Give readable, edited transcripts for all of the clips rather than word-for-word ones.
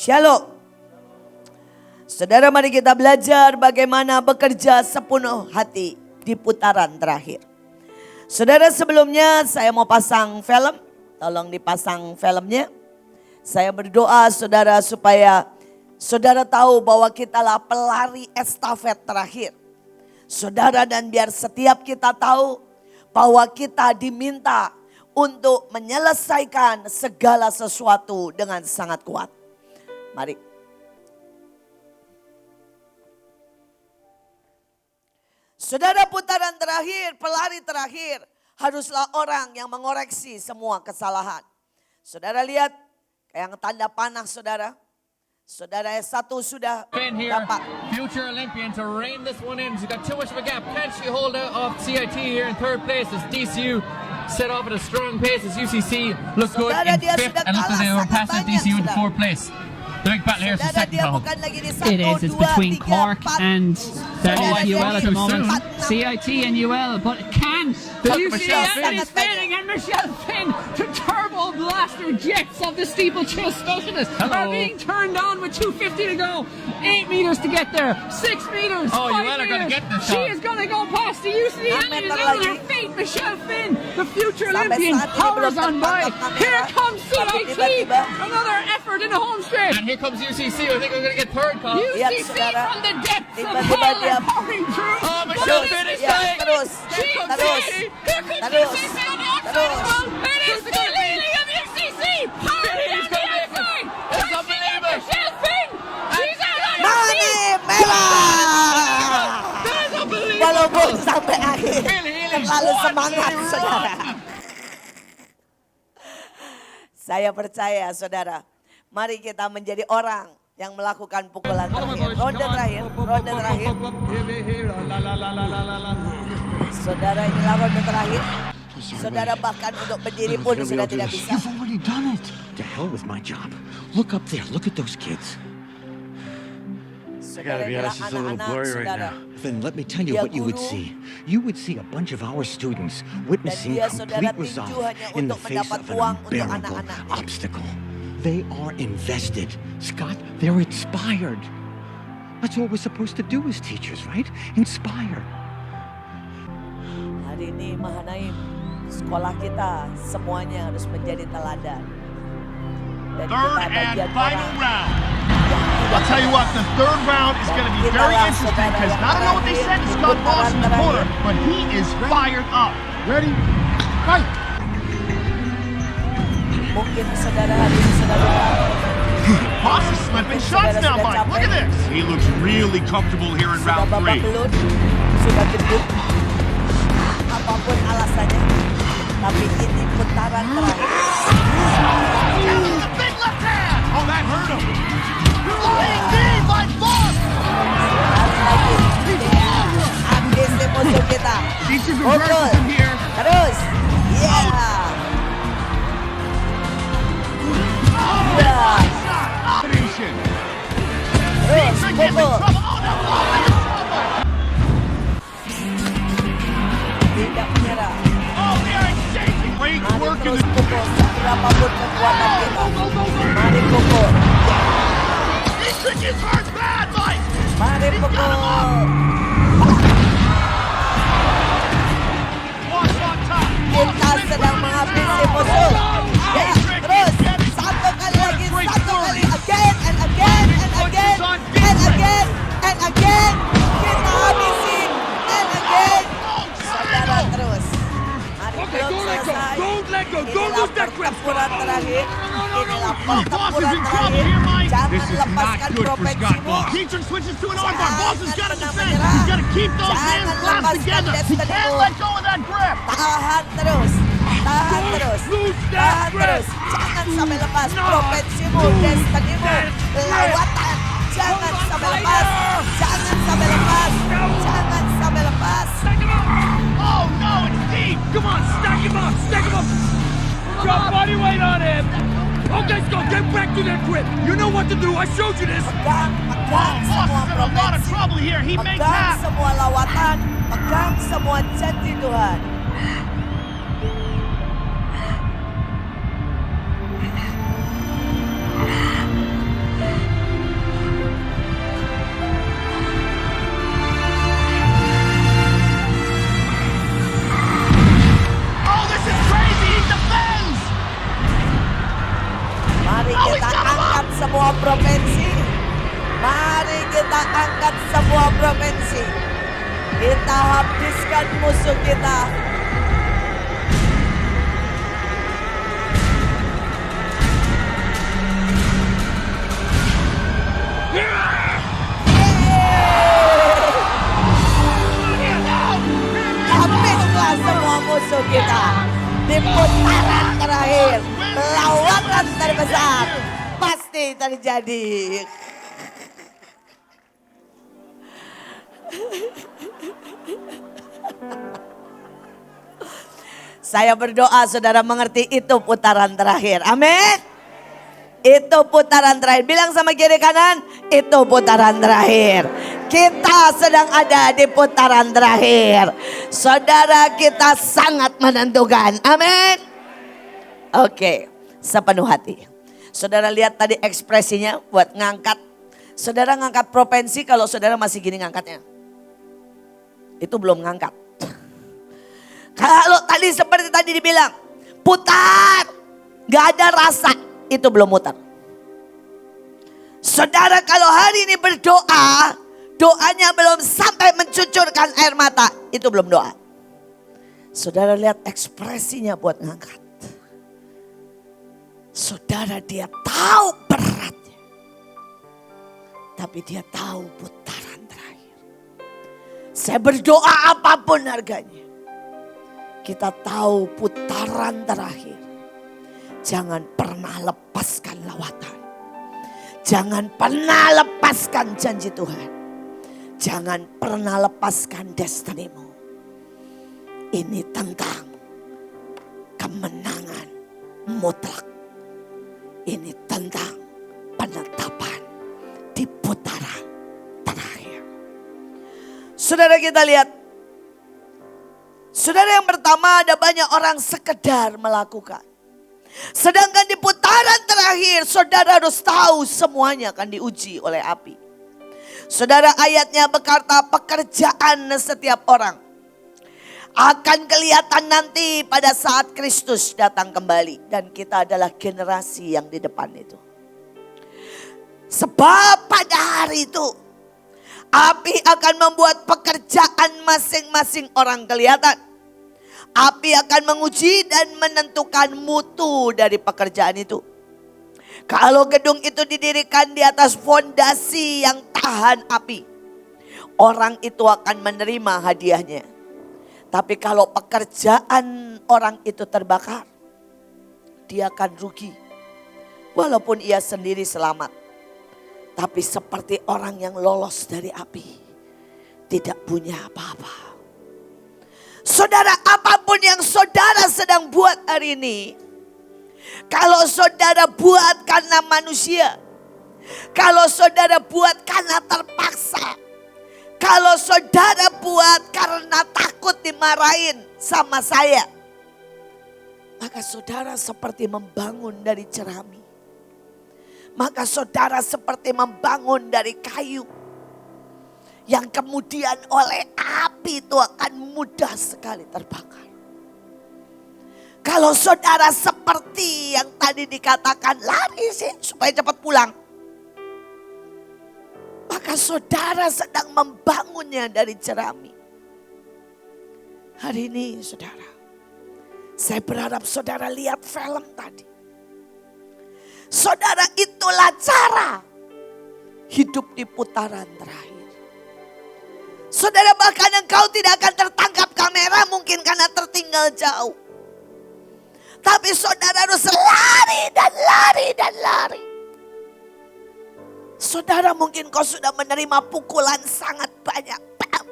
Shalom. Saudara, mari kita belajar bagaimana bekerja sepenuh hati di putaran terakhir. Saudara, sebelumnya saya mau pasang film. Tolong dipasang filmnya. Saya berdoa saudara supaya saudara tahu bahwa kitalah pelari estafet terakhir. Saudara, dan biar setiap kita tahu bahwa kita diminta untuk menyelesaikan segala sesuatu dengan sangat kuat. Mari. Saudara, putaran terakhir, pelari terakhir haruslah orang yang mengoreksi semua kesalahan. Saudara lihat yang tanda panah saudara. Saudara S1 sudah dapat. Future Olympian to rein this one in. She's got too much of a gap. Can she hold out off CIT here in third place as DCU set off at a strong pace as UCC look good in fifth and look like they were passing DCU into fourth place. The big battle here is the second column. It is. It's between Cork and that is UL at the moment. CIT and UL, but can the UCL is failing, and Michelle Finn to turbo blaster jets of the steeplechase specialist are being turned on with 2:50 to go. 8 meters to get there. 6 meters. Oh, 5 UL are going to meters. get this. She is going to go past the UCL and is on her feet. Michelle Finn, the future Olympian, powers on by. Here comes CIT. Another effort in the home stretch. And here comes UCC. I think we're going to get third, Colin. UCC from the depths of hell are pouring through. Oh, Michelle Finn is dying. Terus. Here comes UCC on the outside as well. It is the leading of UCC. Powering on the outside. It's unbelievable. Michelle Finn. She's out on her Mani feet. merah. That is unbelievable. Walaupun sampai akhir. Healing. Terlalu semangat saudara. Saya percaya saudara. Mari kita menjadi orang yang melakukan pukulan terakhir. Ronde terakhir. Ronde terakhir. Saudara, inilah ronde terakhir. Saudara, bahkan untuk berdiri pun sudah tidak bisa. You've already done it. To hell with my job. Look up there. Look at those kids. I gotta be honest, it's a little blurry right now. Then let me tell you what you would see. You would see a bunch of our students witnessing complete resolve in the face of an unbearable obstacle. They are invested. Scott, they're inspired. That's what we're supposed to do as teachers, right? Inspire. Hari ini Mahanaim, sekolah kita semuanya harus menjadi teladan. Dan Third kita and bagian final orang round. I'll tell you what, the third round is going to be very interesting because I don't know what they said to Scott Boss in the corner, but he is fired up. Ready? Fight! mungkin saudara hari ini saudara. Boss is slipping shots now, Mike. Look at this. He looks really comfortable here in Sudah round babak 3. belur, sudah gendut, apapun alasannya, tapi ini putaran terakhir. The big left hand. Oh, that hurt him. Flying knee by Boss. Habis deh musuh kita. Features Pukul. reversal from here. Terus. Yeah. Yeah. Combination. Terus Gets in pukul. trouble. Oh, no. Tidak menyerah. Oh, they are exchanging. Great Mari work in terus the... pukul. Berapapun kekuatan kita. Mari pukul. These chickens hurt bad, Mike. Mari He's got him pukul. up. Boss on top. Kita sedang menghabisi musuh. Ya, terus. Satu kali lagi. Satu kali. Again and again and again. And again and again. Kita habisi. And again. Saudara terus. Mari belum selesai. Inilah pertempuran terakhir. Inilah pertempuran terakhir. Jangan lepaskan profesimu. Teacher switches to an armbar. Jangan Boss has got to pernah defend. menyerah. He's got to keep those Jangan hands clasped lepaskan together. He destinimu. can't let go of that grip. Tahan terus. Tahan terus. Tahan terus. Jangan sampai lepas profesimu, destinimu, lawatan. Jangan sampai lepas. Jangan sampai lepas. Jangan sampai lepas. Oh, no, it's deep. Come on, stack him up. Stack him up. Drop body weight on him. Okay, Scott, get back to that grip. You know what to do. I showed you this. Pegang, pegang semua Boss is in a lot of profesi. trouble here. He makes Pegang half. semua lawatan. Pegang semua janji Tuhan. angkat semua provinsi. Kita habiskan musuh kita. Habislah semua musuh kita. Di putaran terakhir, lawatan terbesar pasti terjadi. Saya berdoa saudara mengerti itu putaran terakhir. Amin. Itu putaran terakhir. Bilang sama kiri kanan, itu putaran terakhir. Kita sedang ada di putaran terakhir. Saudara, kita sangat menentukan. Amin. Oke, sepenuh hati. Saudara lihat tadi ekspresinya buat ngangkat. Saudara ngangkat provinsi kalau saudara masih gini ngangkatnya. Itu belum ngangkat. Kalau tadi seperti tadi dibilang, putar, gak ada rasa, itu belum mutar. Saudara kalau hari ini berdoa, doanya belum sampai mencucurkan air mata, itu belum doa. Saudara lihat ekspresinya buat ngangkat. Saudara dia tahu beratnya, tapi dia tahu putaran terakhir. Saya berdoa apapun harganya. Kita tahu putaran terakhir. Jangan pernah lepaskan lawatan. Jangan pernah lepaskan janji Tuhan. Jangan pernah lepaskan destinimu. Ini tentang kemenangan mutlak. Ini tentang penetapan di putaran terakhir. Saudara kita lihat. Saudara yang pertama ada banyak orang sekedar melakukan. Sedangkan di putaran terakhir saudara harus tahu semuanya akan diuji oleh api. Saudara ayatnya berkata pekerjaan setiap orang akan kelihatan nanti pada saat Kristus datang kembali. Dan kita adalah generasi yang di depan itu. Sebab pada hari itu api akan membuat pekerjaan masing-masing orang kelihatan. Api akan menguji dan menentukan mutu dari pekerjaan itu. Kalau gedung itu didirikan di atas fondasi yang tahan api, orang itu akan menerima hadiahnya. Tapi kalau pekerjaan orang itu terbakar, dia akan rugi. Walaupun ia sendiri selamat. Tapi seperti orang yang lolos dari api, tidak punya apa-apa. Saudara, apapun yang saudara sedang buat hari ini, kalau saudara buat karena manusia, kalau saudara buat karena terpaksa, kalau saudara buat karena takut dimarahin sama saya, maka saudara seperti membangun dari jerami. Maka saudara seperti membangun dari kayu. Yang kemudian oleh api itu akan mudah sekali terbakar. Kalau saudara seperti yang tadi dikatakan lari sih supaya cepat pulang. Maka saudara sedang membangunnya dari jerami. Hari ini saudara, saya berharap saudara lihat film tadi. Saudara, itulah cara hidup di putaran terakhir. Saudara, bahkan engkau tidak akan tertangkap kamera mungkin karena tertinggal jauh. Tapi saudara harus lari dan lari dan lari. Saudara, mungkin kau sudah menerima pukulan sangat banyak. Bam.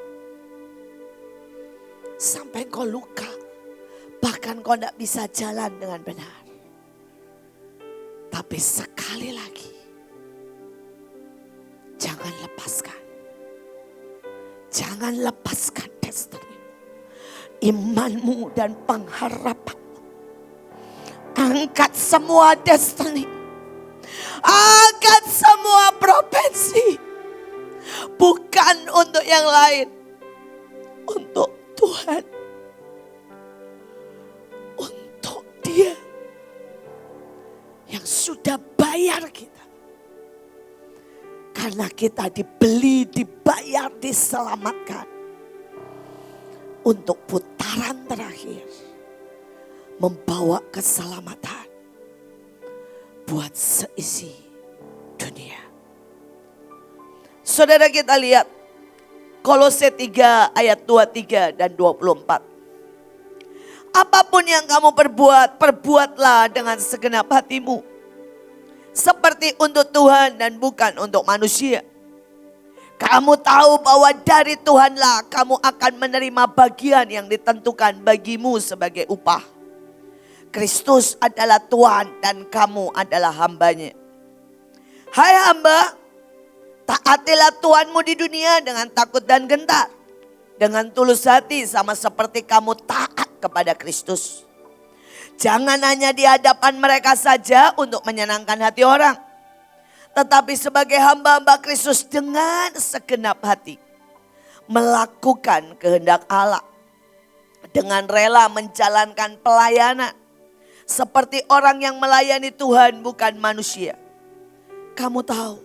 Sampai kau luka. Bahkan kau tidak bisa jalan dengan benar. Tapi sekali lagi, jangan lepaskan. Jangan lepaskan destinimu, imanmu dan pengharapanmu. Angkat semua destiny. Angkat semua provinsi. Bukan untuk yang lain. Untuk Tuhan. Untuk Dia yang sudah bayar kita. Karena kita dibeli, dibayar, diselamatkan untuk putaran terakhir, membawa keselamatan buat seisi dunia. Saudara, kita lihat Kolose 3 ayat 23 dan 24. Apapun yang kamu perbuat, perbuatlah dengan segenap hatimu, seperti untuk Tuhan dan bukan untuk manusia. Kamu tahu bahwa dari Tuhanlah kamu akan menerima bagian yang ditentukan bagimu sebagai upah. Kristus adalah Tuhan dan kamu adalah hambanya. Hai hamba, taatilah Tuhanmu di dunia dengan takut dan gentar, dengan tulus hati sama seperti kamu taat kepada Kristus. Jangan hanya di hadapan mereka saja untuk menyenangkan hati orang, tetapi sebagai hamba-hamba Kristus dengan segenap hati melakukan kehendak Allah, dengan rela menjalankan pelayanan seperti orang yang melayani Tuhan bukan manusia. Kamu tahu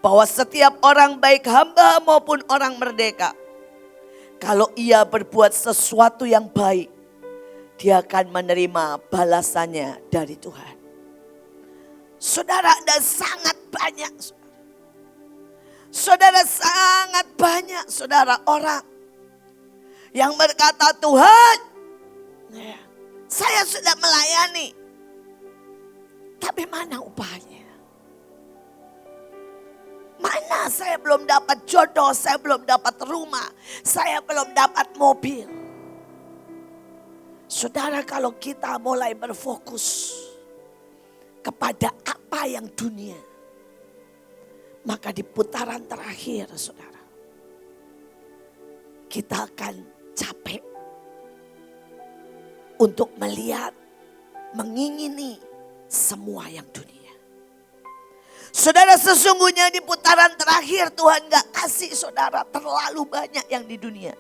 bahwa setiap orang, baik hamba maupun orang merdeka, kalau ia berbuat sesuatu yang baik, dia akan menerima balasannya dari Tuhan. Saudara, ada sangat banyak, saudara sangat banyak, saudara, orang yang berkata, Tuhan, saya sudah melayani, tapi mana upahnya? Mana saya belum dapat jodoh, saya belum dapat rumah, saya belum dapat mobil. Saudara, kalau kita mulai berfokus kepada apa yang dunia, maka di putaran terakhir, saudara, kita akan capek untuk melihat, mengingini semua yang dunia. Saudara, sesungguhnya di putaran terakhir Tuhan gak kasih saudara terlalu banyak yang di dunia.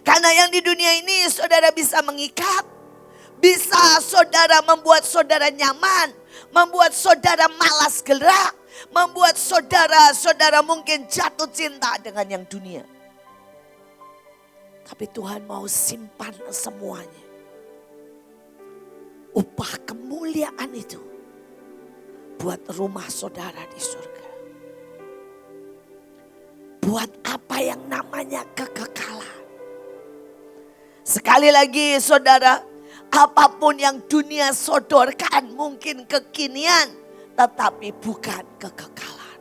Karena yang di dunia ini saudara bisa mengikat, bisa saudara membuat saudara nyaman, membuat saudara malas gerak, membuat saudara mungkin jatuh cinta dengan yang dunia. Tapi Tuhan mau simpan semuanya. Upah kemuliaan itu buat rumah saudara di surga. Buat apa yang namanya kekekalan. Sekali lagi saudara, apapun yang dunia sodorkan mungkin kekinian, tetapi bukan kekekalan.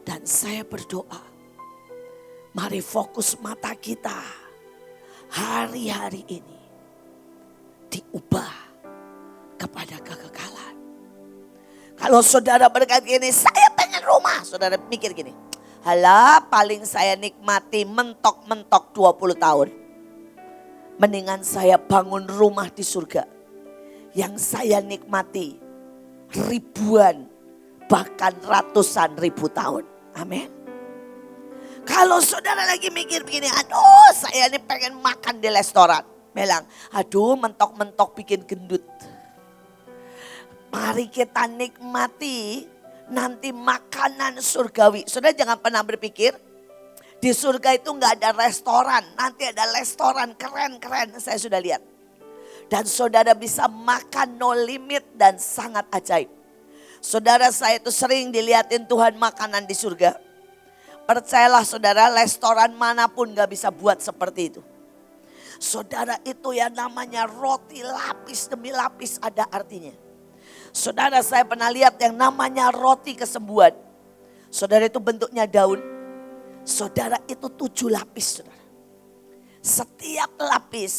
Dan saya berdoa, mari fokus mata kita hari-hari ini diubah kepada kekekalan. Kalau saudara berkata gini, saya pengen rumah. Saudara mikir gini, halah paling saya nikmati mentok-mentok 20 tahun. Mendingan saya bangun rumah di surga yang saya nikmati ribuan bahkan ratusan ribu tahun. Amin. Kalau saudara lagi mikir begini, aduh saya ini pengen makan di restoran. Bilang, aduh mentok-mentok bikin gendut. Mari kita nikmati nanti makanan surgawi. Saudara jangan pernah berpikir di surga itu nggak ada restoran. Nanti ada restoran keren-keren, saya sudah lihat. Dan saudara bisa makan no limit dan sangat ajaib. Saudara, saya itu sering dilihatin Tuhan makanan di surga. Percayalah saudara, restoran manapun gak bisa buat seperti itu. Saudara, itu yang namanya roti lapis demi lapis ada artinya. Saudara, saya pernah lihat yang namanya roti kesembuhan. Saudara, itu bentuknya daun. Saudara, itu 7 lapis. Saudara. Setiap lapis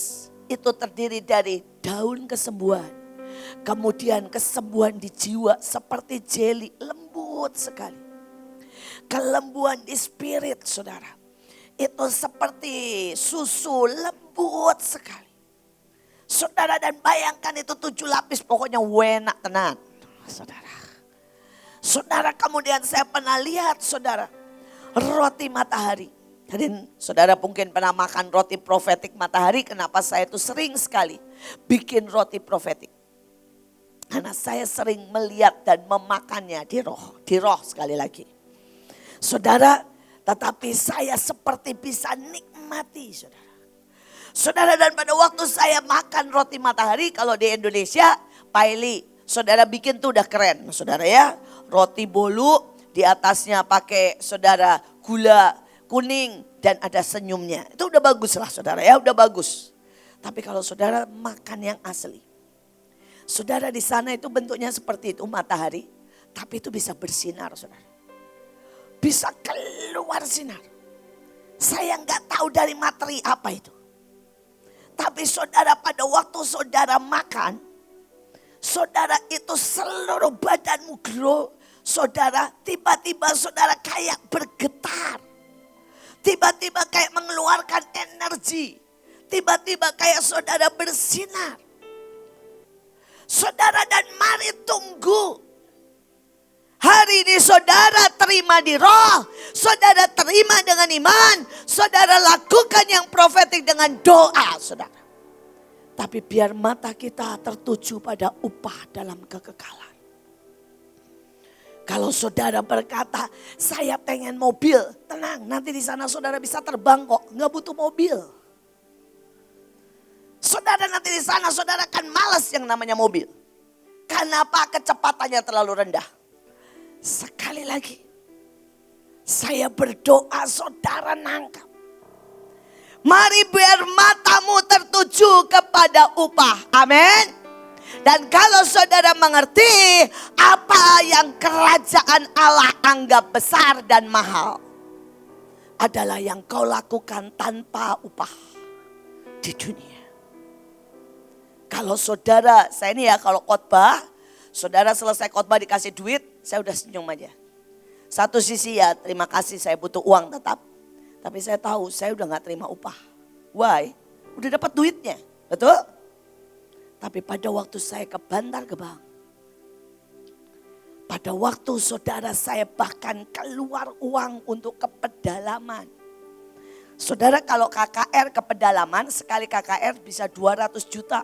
itu terdiri dari daun kesembuhan. Kemudian kesembuhan di jiwa seperti jeli, lembut sekali. Kelembuan di spirit, saudara. Itu seperti susu, lembut sekali. Saudara, dan bayangkan itu 7 lapis, pokoknya enak tenan. Saudara. Saudara, kemudian saya pernah lihat saudara, roti matahari. Jadi saudara mungkin pernah makan roti profetik matahari. Kenapa saya itu sering sekali bikin roti profetik. Karena saya sering melihat dan memakannya di roh sekali lagi. Saudara, tetapi saya seperti bisa nikmati saudara. Saudara, dan pada waktu saya makan roti matahari, kalau di Indonesia, paili, saudara bikin tuh udah keren saudara ya. Roti bolu, di atasnya pakai saudara gula kuning dan ada senyumnya. Itu udah bagus lah saudara ya, udah bagus. Tapi kalau saudara makan yang asli, saudara di sana itu bentuknya seperti itu matahari, tapi itu bisa bersinar saudara. Bisa keluar sinar. Saya nggak tahu dari materi apa itu. Tapi saudara pada waktu saudara makan, saudara itu seluruh badanmu glow. Saudara tiba-tiba saudara kayak bergetar. Tiba-tiba kayak mengeluarkan energi. Tiba-tiba kayak saudara bersinar. Saudara, dan mari tunggu. Hari ini saudara terima di roh. Saudara terima dengan iman. Saudara lakukan yang profetik dengan doa saudara. Tapi biar mata kita tertuju pada upah dalam kekekalan. Kalau saudara berkata, saya pengen mobil. Tenang, nanti di sana saudara bisa terbang kok. Nggak butuh mobil. Saudara, nanti di sana saudara akan malas yang namanya mobil. Kenapa? Kecepatannya terlalu rendah. Sekali lagi, saya berdoa saudara nangkap. Mari biar matamu tertuju kepada upah. Amin. Dan kalau saudara mengerti apa yang kerajaan Allah anggap besar dan mahal, adalah yang kau lakukan tanpa upah di dunia. Kalau saudara, saya ini ya kalau khotbah, saudara selesai khotbah dikasih duit, saya udah senyum aja. Satu sisi ya terima kasih, saya butuh uang tetap. Tapi saya tahu saya udah gak terima upah. Why? Udah dapat duitnya, betul? Tapi pada waktu saya ke Bantar Gebang, pada waktu saudara saya bahkan keluar uang untuk ke pedalaman. Saudara, kalau KKR ke pedalaman, sekali KKR bisa 200 juta.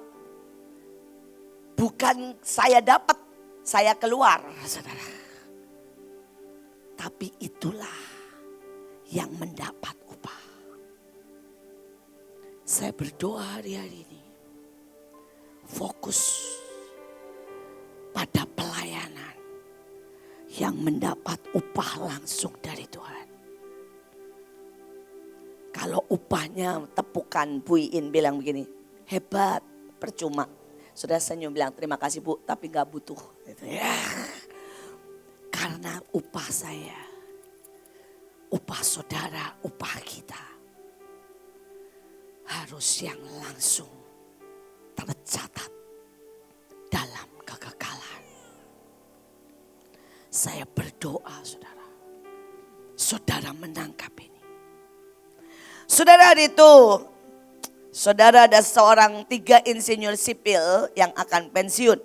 Bukan saya dapat, saya keluar saudara. Tapi itulah yang mendapat upah. Saya berdoa hari-hari ini. Fokus pada pelayanan yang mendapat upah langsung dari Tuhan. Kalau upahnya tepukan, Bu Iin bilang begini, hebat, percuma. Saudara senyum bilang terima kasih Bu, tapi gak butuh. Gitu ya. Karena upah saya, upah saudara, upah kita harus yang langsung tercatat dalam kekekalan. Saya berdoa saudara, saudara menangkap ini. Saudara, hari itu saudara ada seorang 3 insinyur sipil yang akan pensiun.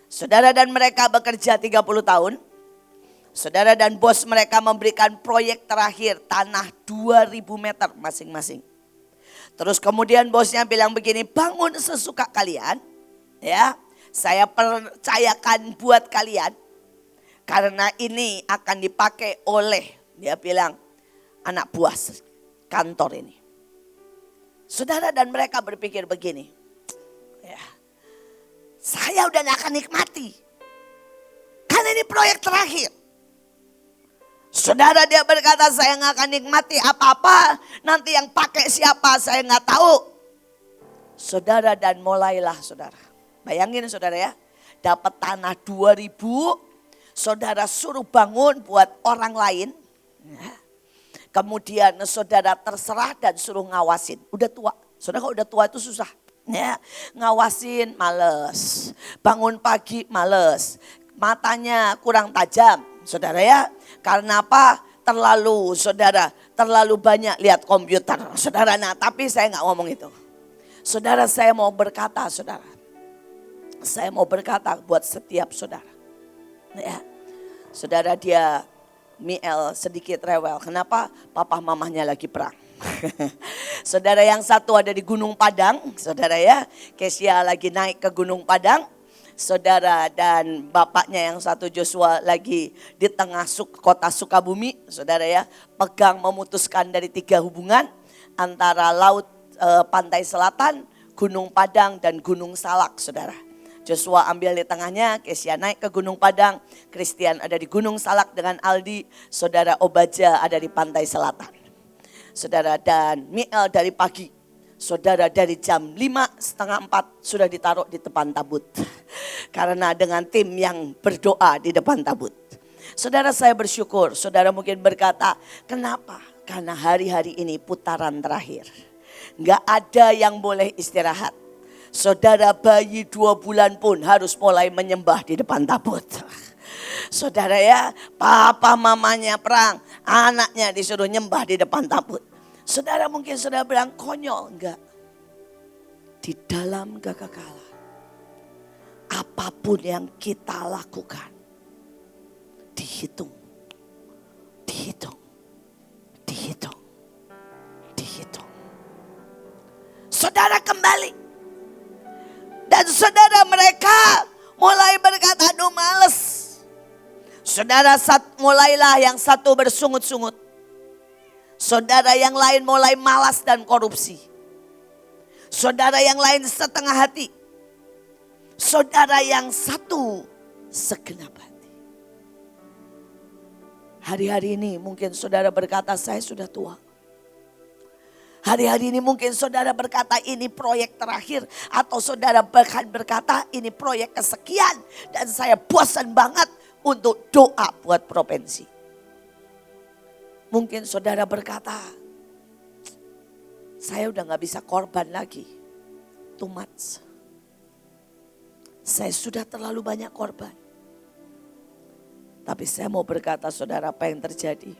Saudara, dan mereka bekerja 30 tahun. Saudara, dan bos mereka memberikan proyek terakhir tanah 2000 meter masing-masing. Terus kemudian bosnya bilang begini, bangun sesuka kalian. Ya, saya percayakan buat kalian. Karena ini akan dipakai oleh, dia bilang, anak buah kantor ini. Saudara, dan mereka berpikir begini, ya, saya udah gak akan nikmati. Karena ini proyek terakhir. Saudara, dia berkata saya gak akan nikmati apa-apa. Nanti yang pakai siapa saya gak tahu. Saudara, dan mulailah saudara. Bayangin saudara ya, dapat tanah 2000. Saudara suruh bangun buat orang lain. Ya. Kemudian saudara terserah dan suruh ngawasin. Udah tua. Saudara, kalau udah tua itu susah. Ya, ngawasin males. Bangun pagi males. Matanya kurang tajam. Saudara ya. Karena apa? Terlalu banyak lihat komputer. Saudara, nah tapi saya gak ngomong itu. Saudara, saya mau berkata saudara. Saya mau berkata buat setiap saudara. Ya. Saudara, dia Miel sedikit rewel. Kenapa? Papa mamahnya lagi perang. Saudara, yang satu ada di Gunung Padang. Saudara ya, Kesia lagi naik ke Gunung Padang. Saudara, dan bapaknya yang satu Joshua lagi di tengah kota Sukabumi, saudara ya, pegang memutuskan dari 3 hubungan antara laut pantai selatan, Gunung Padang dan Gunung Salak, saudara. Joshua ambil di tengahnya, Kesia naik ke Gunung Padang, Christian ada di Gunung Salak dengan Aldi, saudara Obaja ada di pantai selatan. Saudara, dan Miel dari pagi, saudara dari jam 5:30 sudah ditaruh di depan tabut. Karena dengan tim yang berdoa di depan tabut. Saudara, saya bersyukur, saudara mungkin berkata, kenapa? Karena hari-hari ini putaran terakhir. Gak ada yang boleh istirahat. Saudara, bayi 2 bulan pun harus mulai menyembah di depan tabut. Saudara ya, papa mamanya perang, anaknya disuruh nyembah di depan tabut. Saudara mungkin saudara bilang konyol, enggak. Di dalam kekekalan, apapun yang kita lakukan, dihitung, dihitung, dihitung, dihitung. Saudara kembali. Dan saudara mereka mulai berkata, aduh males. Saudara mulailah yang satu bersungut-sungut. Saudara yang lain mulai malas dan korupsi. Saudara yang lain setengah hati. Saudara yang satu segenap hati. Hari-hari ini mungkin saudara berkata saya sudah tua. Hari-hari ini mungkin saudara berkata ini proyek terakhir. Atau saudara bahkan berkata ini proyek kesekian. Dan saya bosan banget untuk doa buat provinsi. Mungkin saudara berkata, saya udah gak bisa korban lagi. Too much. Saya sudah terlalu banyak korban. Tapi saya mau berkata saudara apa yang terjadi.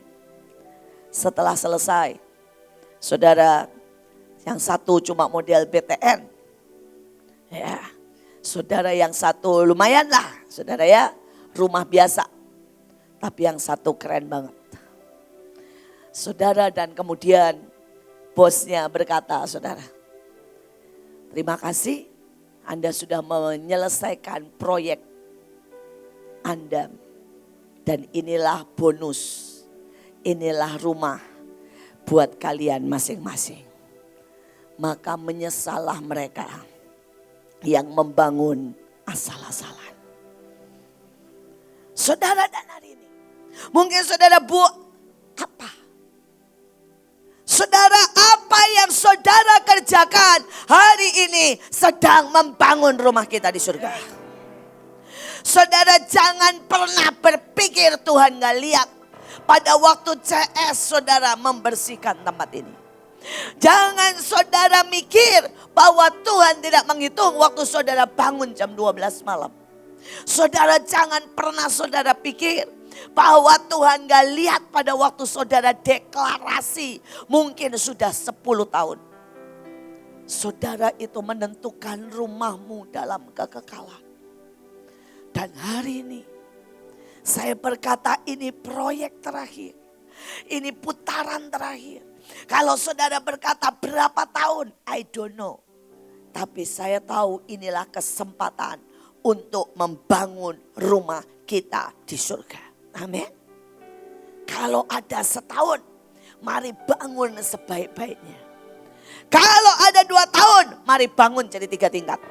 Setelah selesai, saudara yang satu cuma model BTN. Ya, saudara yang satu lumayan lah, saudara ya, rumah biasa. Tapi yang satu keren banget. Saudara, dan kemudian bosnya berkata, saudara, terima kasih Anda sudah menyelesaikan proyek Anda. Dan inilah bonus, inilah rumah buat kalian masing-masing. Maka menyesallah mereka yang membangun asal-asalan. Saudara, dan hari ini mungkin saudara apa? Saudara, apa yang saudara kerjakan hari ini sedang membangun rumah kita di surga. Saudara, jangan pernah berpikir Tuhan gak lihat. Pada waktu CS saudara membersihkan tempat ini. Jangan saudara mikir bahwa Tuhan tidak menghitung waktu saudara bangun jam 12 malam. Saudara, jangan pernah saudara pikir bahwa Tuhan gak lihat pada waktu saudara deklarasi mungkin sudah 10 tahun. Saudara itu menentukan rumahmu dalam kekekalan. Dan hari ini saya berkata ini proyek terakhir. Ini putaran terakhir. Kalau saudara berkata berapa tahun, I don't know. Tapi saya tahu inilah kesempatan untuk membangun rumah kita di surga. Amin. Kalau ada setahun, mari bangun sebaik-baiknya. Kalau ada 2 tahun, mari bangun jadi 3 tingkat.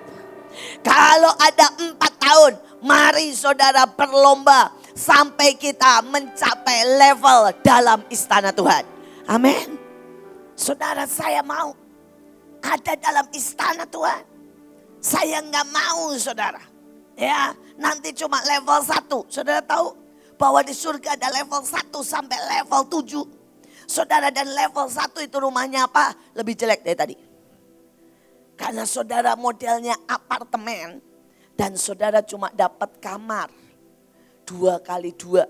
Kalau ada 4 tahun, mari saudara berlomba sampai kita mencapai level dalam istana Tuhan. Amin. Saudara, saya mau ada dalam istana Tuhan. Saya nggak mau saudara. Ya, nanti cuma level 1. Saudara tahu bahwa di surga ada level 1 sampai level 7. Saudara, dan level 1 itu rumahnya apa? Lebih jelek dari tadi. Karena saudara modelnya apartemen. Dan saudara cuma dapat kamar 2x2.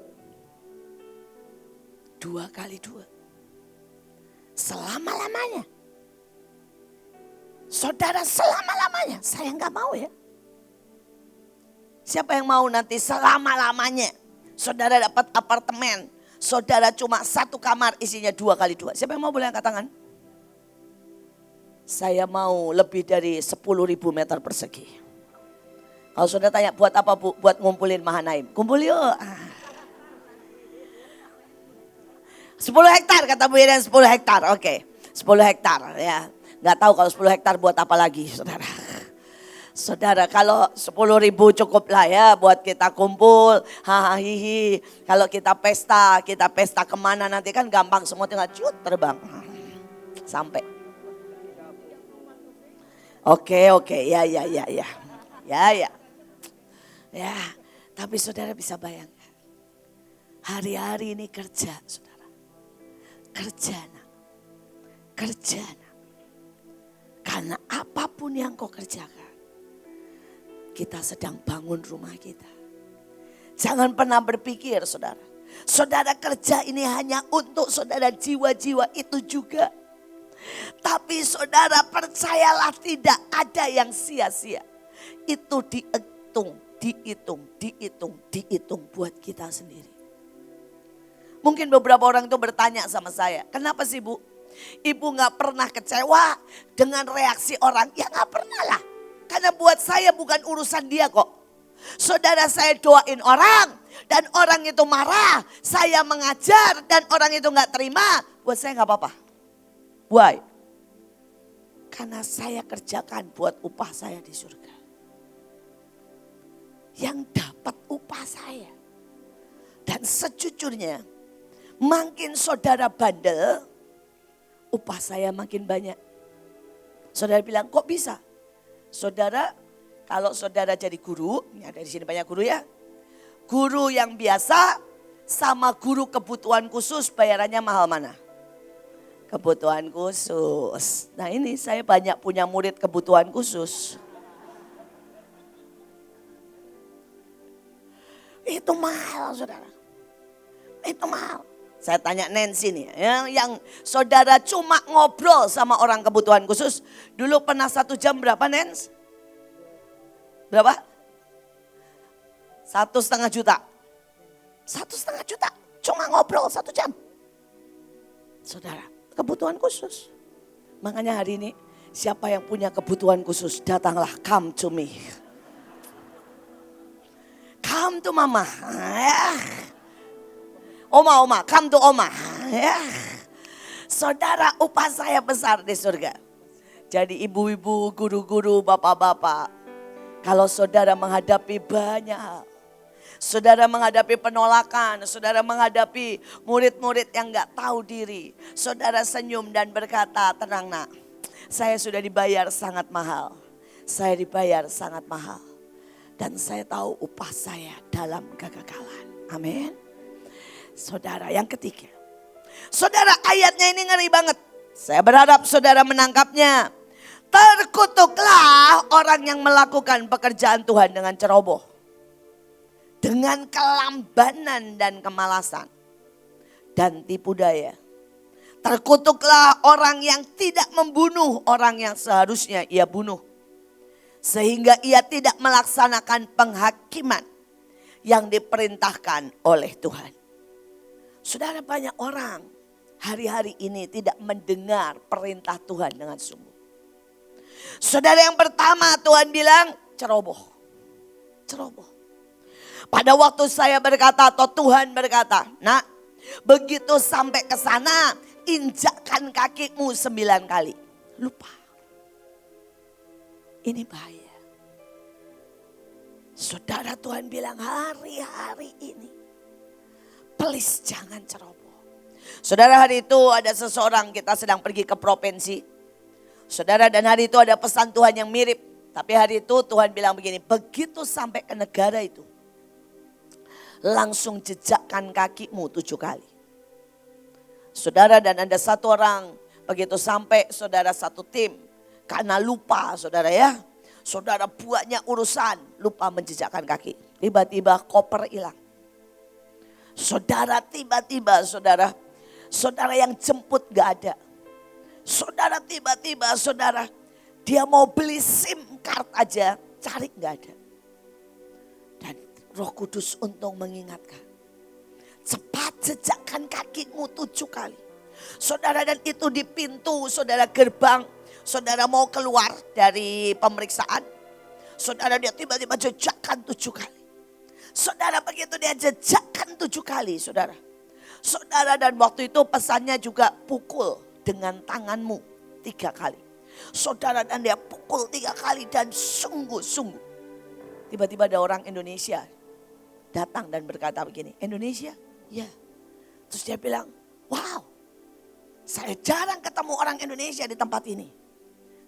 2x2. Selama-lamanya. Saudara, selama-lamanya. Saya nggak mau ya. Siapa yang mau nanti selama-lamanya? Saudara dapat apartemen. Saudara cuma 1 kamar isinya 2x2. Siapa yang mau, boleh angkat tangan? Saya mau lebih dari 10.000 meter persegi. Kalau saudara tanya buat apa Bu? Buat ngumpulin Mahanaim. Kumpul yuk. 10 hektar kata Bu Irian, 10 hektar. Oke. 10 hektar ya. Nggak tahu kalau 10 hektar buat apa lagi saudara. Saudara kalau 10.000 cukup lah ya buat kita kumpul. Hahaha. Kalau kita pesta kemana nanti kan gampang semua tinggal cut terbang. Sampai. Oke, ya. Ya, tapi saudara bisa bayangkan. Hari-hari ini kerja saudara. Kerja nak. Karena apapun yang kau kerjakan. Kita sedang bangun rumah kita. Jangan pernah berpikir saudara. Saudara kerja ini hanya untuk saudara jiwa-jiwa itu juga. Tapi saudara percayalah tidak ada yang sia-sia. Itu dihitung buat kita sendiri. Mungkin beberapa orang itu bertanya sama saya. Kenapa sih Bu? Ibu gak pernah kecewa dengan reaksi orang? Ya gak pernah lah. Karena buat saya bukan urusan dia kok. Saudara saya doain orang dan orang itu marah. Saya mengajar dan orang itu gak terima. Buat saya gak apa-apa. Why? Karena saya kerjakan buat upah saya di surga. Yang dapat upah saya. Dan sejujurnya makin saudara bandel, upah saya makin banyak. Saudara bilang kok bisa? Saudara, kalau saudara jadi guru, ya dari sini banyak guru ya. Guru yang biasa sama guru kebutuhan khusus bayarannya mahal mana? Kebutuhan khusus. Nah ini saya banyak punya murid kebutuhan khusus. Itu mahal saudara. Itu mahal. Saya tanya Nancy nih, yang saudara cuma ngobrol sama orang kebutuhan khusus. Dulu pernah 1 jam berapa Nens? Berapa? 1,5 juta. 1,5 juta, cuma ngobrol 1 jam. Saudara, kebutuhan khusus. Makanya hari ini siapa yang punya kebutuhan khusus, datanglah, come to me. Come to mama. Oma, come to oma. Ya. Saudara, upah saya besar di surga. Jadi ibu-ibu, guru-guru, bapak-bapak. Kalau saudara menghadapi banyak hal. Saudara menghadapi penolakan. Saudara menghadapi murid-murid yang gak tahu diri. Saudara senyum dan berkata, tenang nak. Saya sudah dibayar sangat mahal. Saya dibayar sangat mahal. Dan saya tahu upah saya dalam kekekalan. Amin. Saudara, yang ketiga. Saudara, ayatnya ini ngeri banget. Saya berharap saudara menangkapnya. Terkutuklah orang yang melakukan pekerjaan Tuhan dengan ceroboh. Dengan kelambanan dan kemalasan. Dan tipu daya. Terkutuklah orang yang tidak membunuh orang yang seharusnya ia bunuh. Sehingga ia tidak melaksanakan penghakiman yang diperintahkan oleh Tuhan. Saudara, banyak orang hari-hari ini tidak mendengar perintah Tuhan dengan sungguh. Saudara, yang pertama Tuhan bilang ceroboh. Ceroboh. Pada waktu saya berkata atau Tuhan berkata, nak begitu sampai ke sana injakkan kakimu 9 kali. Lupa. Ini bahaya. Saudara, Tuhan bilang hari-hari ini. Please jangan ceroboh. Saudara, hari itu ada seseorang, kita sedang pergi ke provinsi. Saudara, dan hari itu ada pesan Tuhan yang mirip. Tapi hari itu Tuhan bilang begini, begitu sampai ke negara itu. Langsung jejakkan kakimu 7 kali. Saudara, dan ada satu orang, begitu sampai saudara satu tim. Karena lupa saudara ya. Saudara buatnya urusan, lupa menjejakkan kaki. Tiba-tiba koper hilang. Saudara tiba-tiba saudara yang jemput gak ada. Saudara tiba-tiba saudara dia mau beli SIM card aja cari gak ada. Dan Roh Kudus untung mengingatkan. Cepat jejakkan kakimu 7 kali. Saudara, dan itu di pintu saudara gerbang. Saudara mau keluar dari pemeriksaan. Saudara, dia tiba-tiba jejakkan 7 kali. Saudara, begitu dia jejakkan 7 kali, saudara. Saudara, dan waktu itu pesannya juga pukul dengan tanganmu 3 kali. Saudara, dan dia pukul 3 kali dan sungguh-sungguh. Tiba-tiba ada orang Indonesia datang dan berkata begini, Indonesia? Ya. Terus dia bilang, wow, saya jarang ketemu orang Indonesia di tempat ini.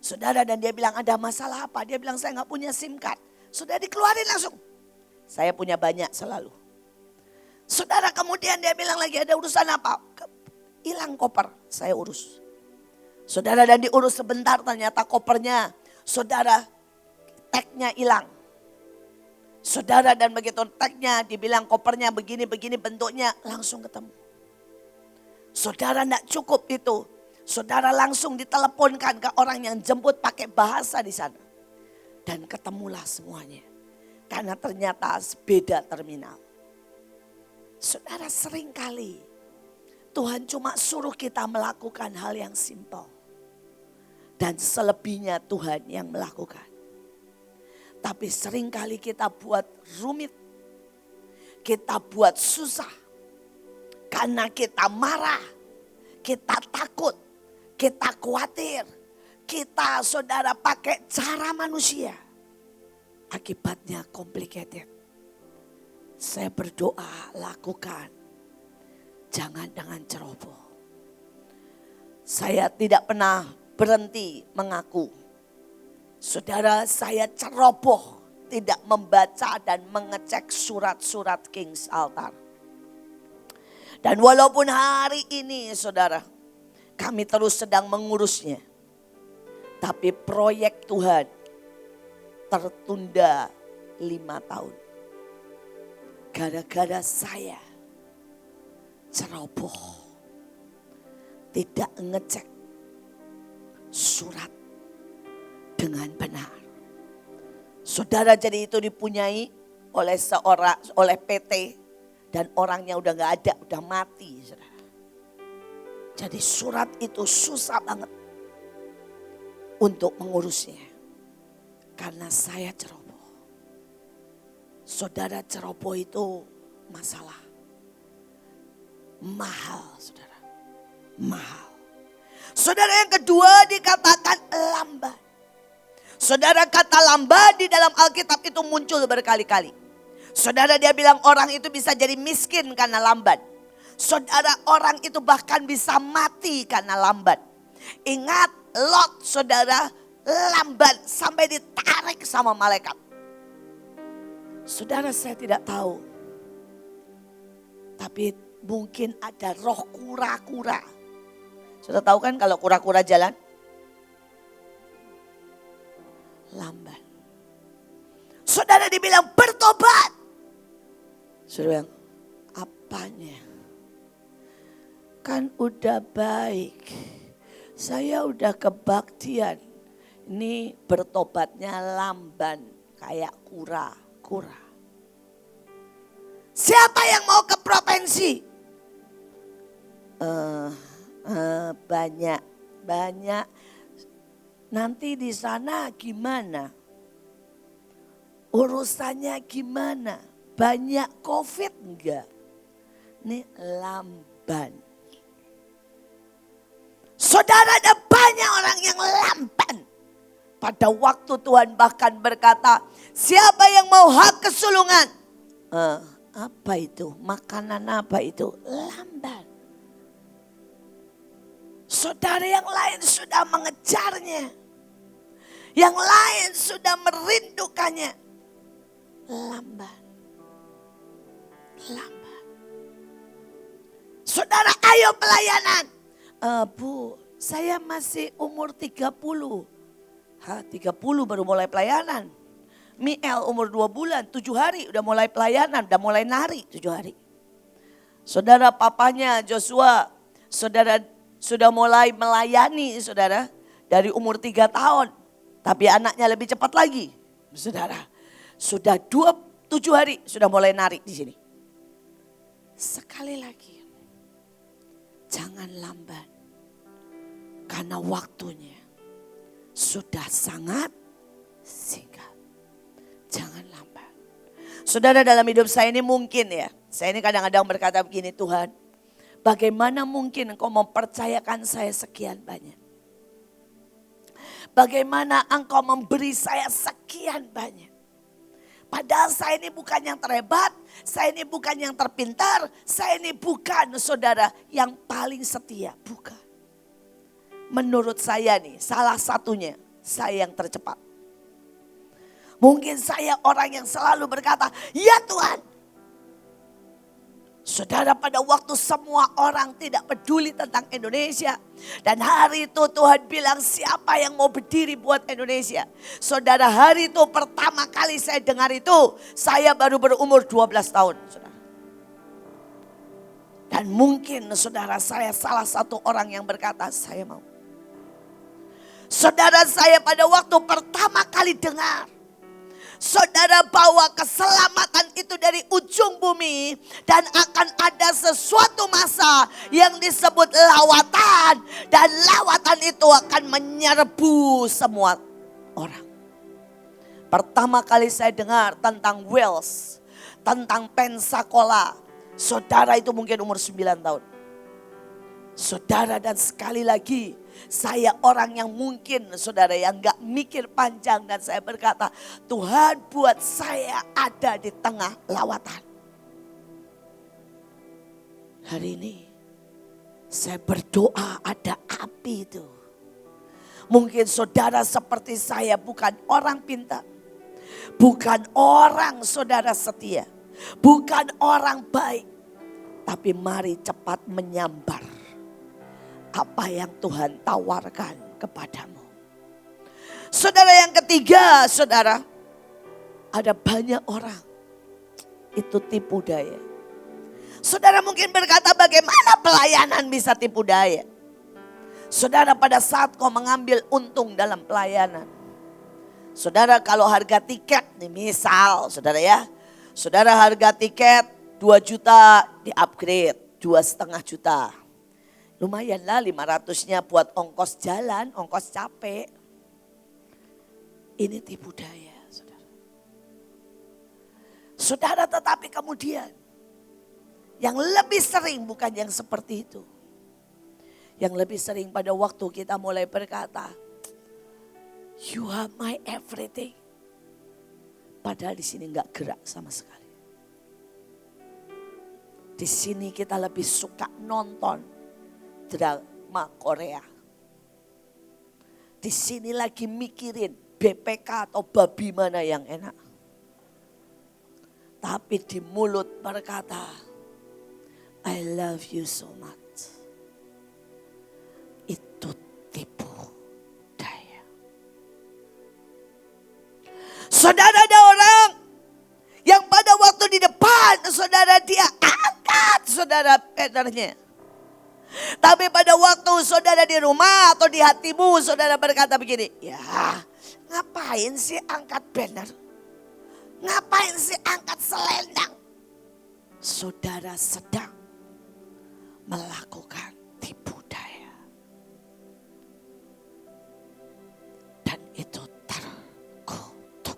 Saudara, dan dia bilang, ada masalah apa? Dia bilang, saya gak punya SIM card. Sudah dikeluarin langsung. Saya punya banyak selalu. Saudara, kemudian dia bilang lagi, ada urusan apa? Hilang koper, saya urus. Saudara, dan diurus sebentar, ternyata kopernya, saudara, tagnya hilang. Saudara, dan begitu tagnya, dibilang kopernya begini-begini bentuknya, langsung ketemu. Saudara, tidak cukup itu. Saudara langsung diteleponkan ke orang yang jemput pakai bahasa di sana. Dan ketemulah semuanya. Karena ternyata beda terminal. Saudara, seringkali Tuhan cuma suruh kita melakukan hal yang simpel. Dan selebihnya Tuhan yang melakukan. Tapi seringkali kita buat rumit. Kita buat susah. Karena kita marah. Kita takut. Kita khawatir. Kita, saudara, pakai cara manusia. Akibatnya complicated. Saya berdoa, lakukan. Jangan dengan ceroboh. Saya tidak pernah berhenti mengaku. Saudara, saya ceroboh. Tidak membaca dan mengecek surat-surat King's Altar. Dan walaupun hari ini, saudara, kami terus sedang mengurusnya. Tapi proyek Tuhan tertunda 5 tahun. Gara-gara saya ceroboh. Tidak ngecek surat dengan benar. Saudara, jadi itu dipunyai oleh PT. Dan orangnya udah gak ada, udah mati, saudara. Jadi surat itu susah banget untuk mengurusnya. Karena saya ceroboh. Saudara, ceroboh itu masalah. Mahal, saudara. Mahal. Saudara, yang kedua dikatakan lambat. Saudara, kata lambat di dalam Alkitab itu muncul berkali-kali. Saudara, dia bilang orang itu bisa jadi miskin karena lambat. Saudara, orang itu bahkan bisa mati karena lambat. Ingat Lot, saudara, lambat sampai ditarik sama malaikat. Saudara, saya tidak tahu. Tapi mungkin ada roh kura-kura. Sudah tahu kan kalau kura-kura jalan? Lambat. Saudara, dibilang bertobat. Saudara bilang, apanya? Kan udah baik. Saya udah kebaktian. Ini bertobatnya lamban kayak kura-kura. Siapa yang mau ke provinsi? Banyak. Nanti di sana gimana? Urusannya gimana? Banyak COVID enggak? Ini lamban. Saudara, ada banyak orang yang lamban. Pada waktu Tuhan bahkan berkata, siapa yang mau hak kesulungan? Apa itu? Makanan apa itu? Lamban. Saudara, yang lain sudah mengejarnya. Yang lain sudah merindukannya. Lamban. Lamban. Saudara, ayo pelayanan. Bu, saya masih umur 30. 30 baru mulai pelayanan. Miel umur 2 bulan, 7 hari udah mulai pelayanan, udah mulai nari 7 hari. Saudara, papanya Joshua, saudara sudah mulai melayani, saudara, dari umur 3 tahun. Tapi anaknya lebih cepat lagi. Saudara, sudah 7 hari sudah mulai nari di sini. Sekali lagi, jangan lambat. Karena waktunya sudah sangat singkat. Jangan lambat. Saudara, dalam hidup saya ini mungkin ya, saya ini kadang-kadang berkata begini, Tuhan, bagaimana mungkin Engkau mempercayakan saya sekian banyak? Bagaimana Engkau memberi saya sekian banyak? Padahal saya ini bukan yang terhebat, saya ini bukan yang terpintar, saya ini bukan saudara yang paling setia, bukan. Menurut saya nih, salah satunya saya yang tercepat. Mungkin saya orang yang selalu berkata, ya Tuhan. Saudara, pada waktu semua orang tidak peduli tentang Indonesia. Dan hari itu Tuhan bilang, siapa yang mau berdiri buat Indonesia? Saudara, hari itu pertama kali saya dengar itu, saya baru berumur 12 tahun. Saudara. Dan mungkin saudara, saya salah satu orang yang berkata, saya mau. Saudara, saya pada waktu pertama kali dengar, saudara, bawa keselamatan itu dari ujung bumi dan akan ada sesuatu masa yang disebut lawatan, dan lawatan itu akan menyerbu semua orang. Pertama kali saya dengar tentang Wales, tentang Pensacola, saudara, itu mungkin umur 9 tahun. Saudara, dan sekali lagi, saya orang yang mungkin saudara yang gak mikir panjang, dan saya berkata, Tuhan buat saya ada di tengah lawatan. Hari ini saya berdoa ada api itu. Mungkin saudara seperti saya bukan orang pintar, bukan orang saudara setia, bukan orang baik, tapi mari cepat menyambar apa yang Tuhan tawarkan kepadamu. Saudara, yang ketiga, saudara, ada banyak orang itu tipu daya. Saudara mungkin berkata, bagaimana pelayanan bisa tipu daya? Saudara, pada saat kau mengambil untung dalam pelayanan, saudara, kalau harga tiket nih, misal saudara ya, saudara harga tiket 2 juta di upgrade 2,5 juta. Lumayan lah 500-nya buat ongkos jalan, ongkos capek. Ini tipu daya, saudara. Saudara, tetapi kemudian yang lebih sering bukan yang seperti itu. Yang lebih sering pada waktu kita mulai berkata, you are my everything. Padahal di sini nggak gerak sama sekali. Di sini kita lebih suka nonton drama Korea. Di sini lagi mikirin BPK atau babi mana yang enak. Tapi di mulut berkata, I love you so much. Itu tipu daya. Saudara, ada orang yang pada waktu di depan saudara dia angkat saudara bannernya. Tapi pada waktu saudara di rumah atau di hatimu saudara berkata begini, ya ngapain sih angkat banner? Ngapain sih angkat selendang? Saudara sedang melakukan tipu daya. Dan itu terkutuk.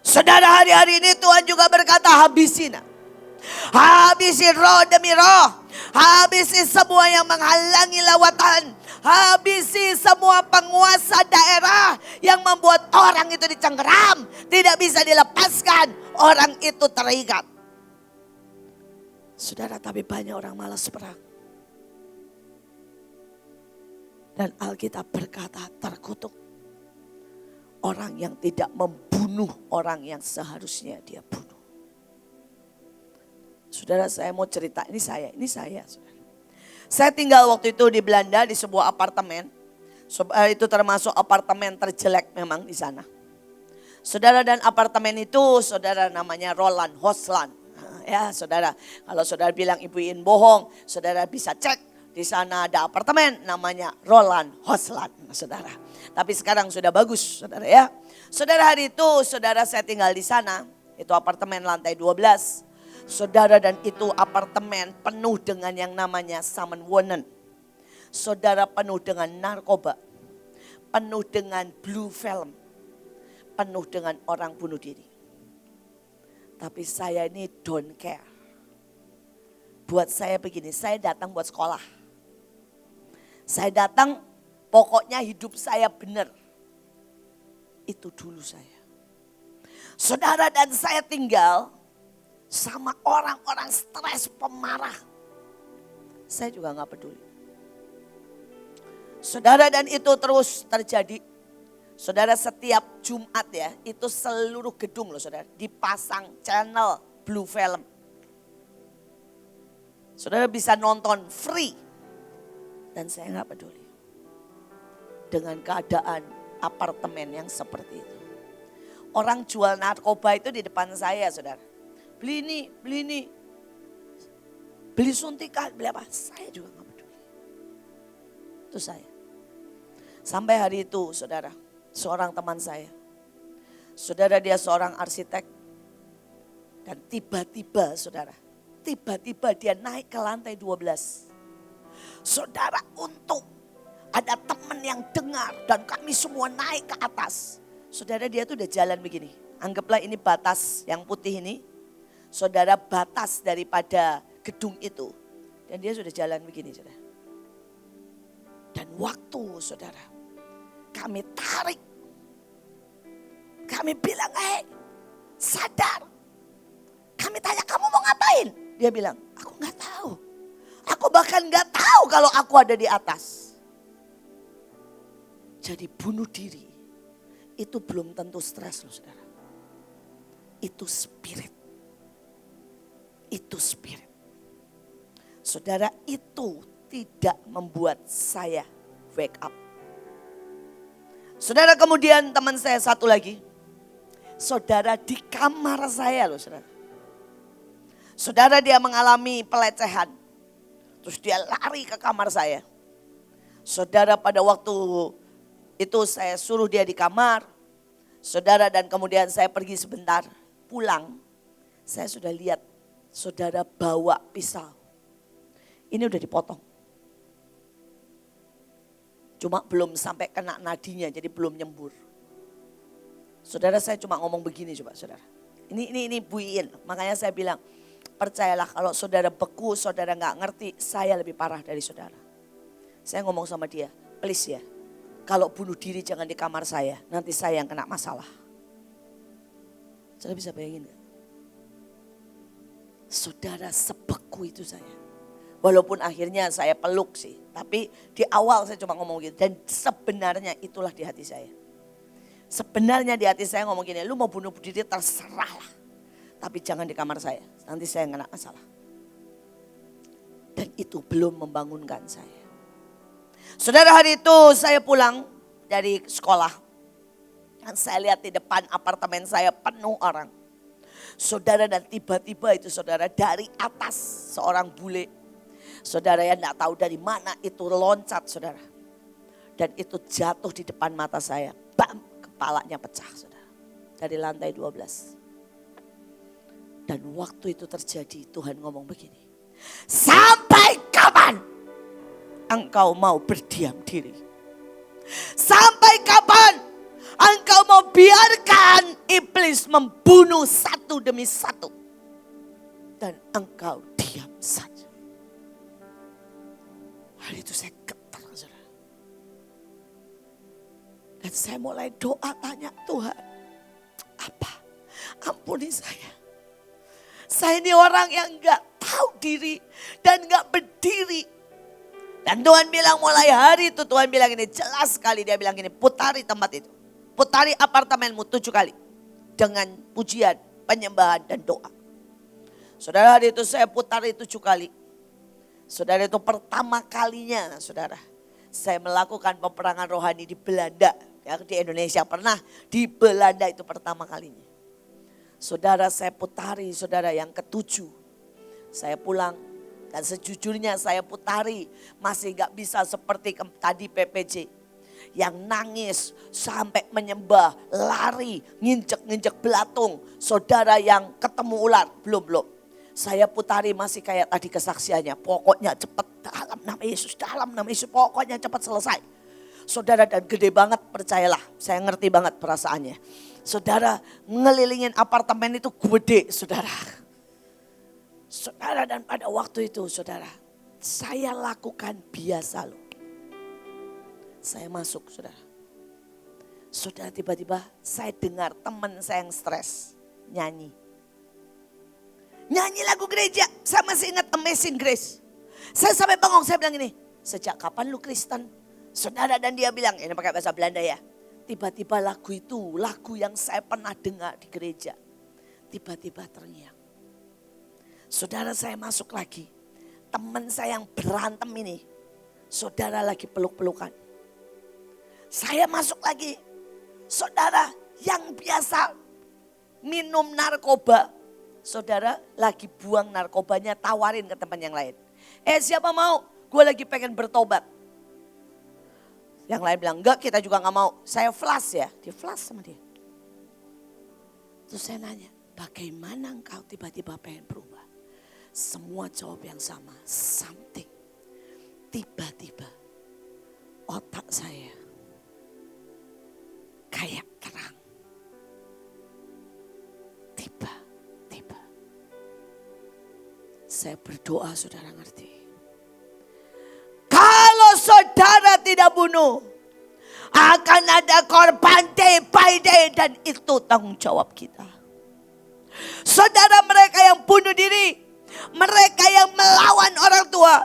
Saudara, hari-hari ini Tuhan juga berkata, habisin. Habisi roh demi roh. Habisi semua yang menghalangi lawatan. Habisi semua penguasa daerah yang membuat orang itu dicengkeram. Tidak bisa dilepaskan. Orang itu terikat. Saudara, tapi banyak orang malas perang. Dan Alkitab berkata, terkutuk orang yang tidak membunuh orang yang seharusnya dia bunuh. Saudara, saya mau cerita, ini saya. Saudara. Saya tinggal waktu itu di Belanda di sebuah apartemen. Itu termasuk apartemen terjelek memang di sana. Saudara, dan apartemen itu saudara namanya Roland Hosland. Ya saudara, kalau saudara bilang Ibu In bohong, saudara bisa cek. Di sana ada apartemen namanya Roland Hosland, saudara. Tapi sekarang sudah bagus, saudara ya. Saudara, hari itu saudara saya tinggal di sana. Itu apartemen lantai 12. Saudara, dan itu apartemen penuh dengan yang namanya Sammenwonen. Saudara, penuh dengan narkoba. Penuh dengan blue film. penuh dengan orang bunuh diri. Tapi saya ini don't care. Buat saya begini, saya datang buat sekolah. Saya datang, pokoknya hidup saya benar. Itu dulu saya. Saudara, dan saya tinggal sama orang-orang stres, pemarah. Saya juga gak peduli. Saudara, dan itu terus terjadi. Saudara, setiap Jumat ya, itu seluruh gedung loh saudara, dipasang channel Blue Film. Saudara bisa nonton free. Dan saya gak peduli. Dengan keadaan apartemen yang seperti itu. Orang jual narkoba itu di depan saya saudara. Beli ini, beli ini. Beli suntikan, beli apa. Saya juga gak peduli. Itu saya. Sampai hari itu saudara. Seorang teman saya. Saudara, dia seorang arsitek. Dan tiba-tiba saudara. Tiba-tiba dia naik ke lantai 12. Saudara, untuk ada teman yang dengar dan kami semua naik ke atas. Saudara, dia tuh udah jalan begini. Anggaplah ini batas yang putih ini. Saudara, batas daripada gedung itu. Dan dia sudah jalan begini saudara. Dan waktu saudara, kami tarik. Kami bilang, sadar. Kami tanya, kamu mau ngapain? Dia bilang, aku gak tahu. Aku bahkan gak tahu kalau aku ada di atas. Jadi bunuh diri itu belum tentu stres loh saudara. Itu spirit. Itu spirit. Saudara, itu tidak membuat saya wake up. Saudara, kemudian teman saya satu lagi. Saudara, di kamar saya loh saudara. Saudara, dia mengalami pelecehan. Terus dia lari ke kamar saya. Saudara, pada waktu itu saya suruh dia di kamar. Saudara, dan kemudian saya pergi sebentar. Pulang, saya sudah lihat saudara bawa pisau. Ini udah dipotong. Cuma belum sampai kena nadinya, jadi belum nyembur. Saudara, saya cuma ngomong begini coba saudara. Ini buiin, makanya saya bilang, percayalah kalau saudara beku, saudara gak ngerti, saya lebih parah dari saudara. Saya ngomong sama dia, please ya, kalau bunuh diri jangan di kamar saya, nanti saya yang kena masalah. Saudara bisa bayangin gak? Saudara, sebeku itu saya. Walaupun akhirnya saya peluk sih. Tapi di awal saya cuma ngomong gitu. Dan sebenarnya itulah di hati saya. Sebenarnya di hati saya ngomong gini, lu mau bunuh diri terserah lah. Tapi jangan di kamar saya, nanti saya kena masalah. Dan itu belum membangunkan saya. Saudara, hari itu saya pulang dari sekolah. Dan saya lihat di depan apartemen saya penuh orang. Saudara, dan tiba-tiba itu saudara dari atas seorang bule. Saudara, yang tidak tahu dari mana itu loncat saudara. Dan itu jatuh di depan mata saya. Bam, kepalanya pecah saudara. Dari lantai 12. Dan waktu itu terjadi Tuhan ngomong begini. Sampai kapan engkau mau berdiam diri? Sampai kapan engkau mau biarkan iblis membunuh satu demi satu? Dan engkau diam saja. Hari itu saya getar saudara. Dan saya mulai doa tanya Tuhan. Apa? Ampuni saya. Saya ini orang yang gak tahu diri dan gak berdiri. Dan Tuhan bilang mulai hari itu Tuhan bilang ini jelas sekali. Dia bilang gini, putari tempat itu. Putari apartemenmu 7 kali. Dengan pujian, penyembahan dan doa. Saudara, hari itu saya putari 7 kali. Saudara, itu pertama kalinya saudara. Saya melakukan peperangan rohani di Belanda. Ya, di Indonesia pernah, di Belanda itu pertama kalinya. Saudara, saya putari saudara yang ke-7. Saya pulang dan sejujurnya saya putari masih gak bisa seperti tadi PPJ. Yang nangis sampai menyembah, lari, nginjek-nginjek belatung. Saudara yang ketemu ular, belum. Saya putari masih kayak tadi kesaksiannya. Pokoknya cepat dalam nama Yesus, pokoknya cepat selesai. Saudara, dan gede banget percayalah. Saya ngerti banget perasaannya. Saudara, ngelilingin apartemen itu gede, saudara. Saudara, dan pada waktu itu, saudara, saya lakukan biasa loh. Saya masuk, saudara. Saudara, tiba-tiba saya dengar teman saya yang stres nyanyi. Nyanyi lagu gereja, saya masih ingat Amazing Grace. Saya sampai bengong, saya bilang ini, sejak kapan lu Kristen? Saudara, dan dia bilang, ini pakai bahasa Belanda ya. Tiba-tiba lagu itu, lagu yang saya pernah dengar di gereja. Tiba-tiba terngiang. Saudara, saya masuk lagi. Teman saya yang berantem ini, saudara lagi peluk-pelukan. Saya masuk lagi. Saudara yang biasa minum narkoba, saudara lagi buang narkobanya, tawarin ke teman yang lain. Siapa mau? Gue lagi pengen bertobat. Yang lain bilang, enggak, kita juga gak mau. Saya flash ya, di flash sama dia. Terus saya nanya, bagaimana engkau tiba-tiba pengen berubah? Semua jawab yang sama, something. Tiba-tiba otak saya kayak terang. Tiba-tiba. Saya berdoa, saudara ngerti. Kalau saudara tidak bunuh, akan ada korban day by day, dan itu tanggung jawab kita. Saudara, mereka yang bunuh diri, mereka yang melawan orang tua,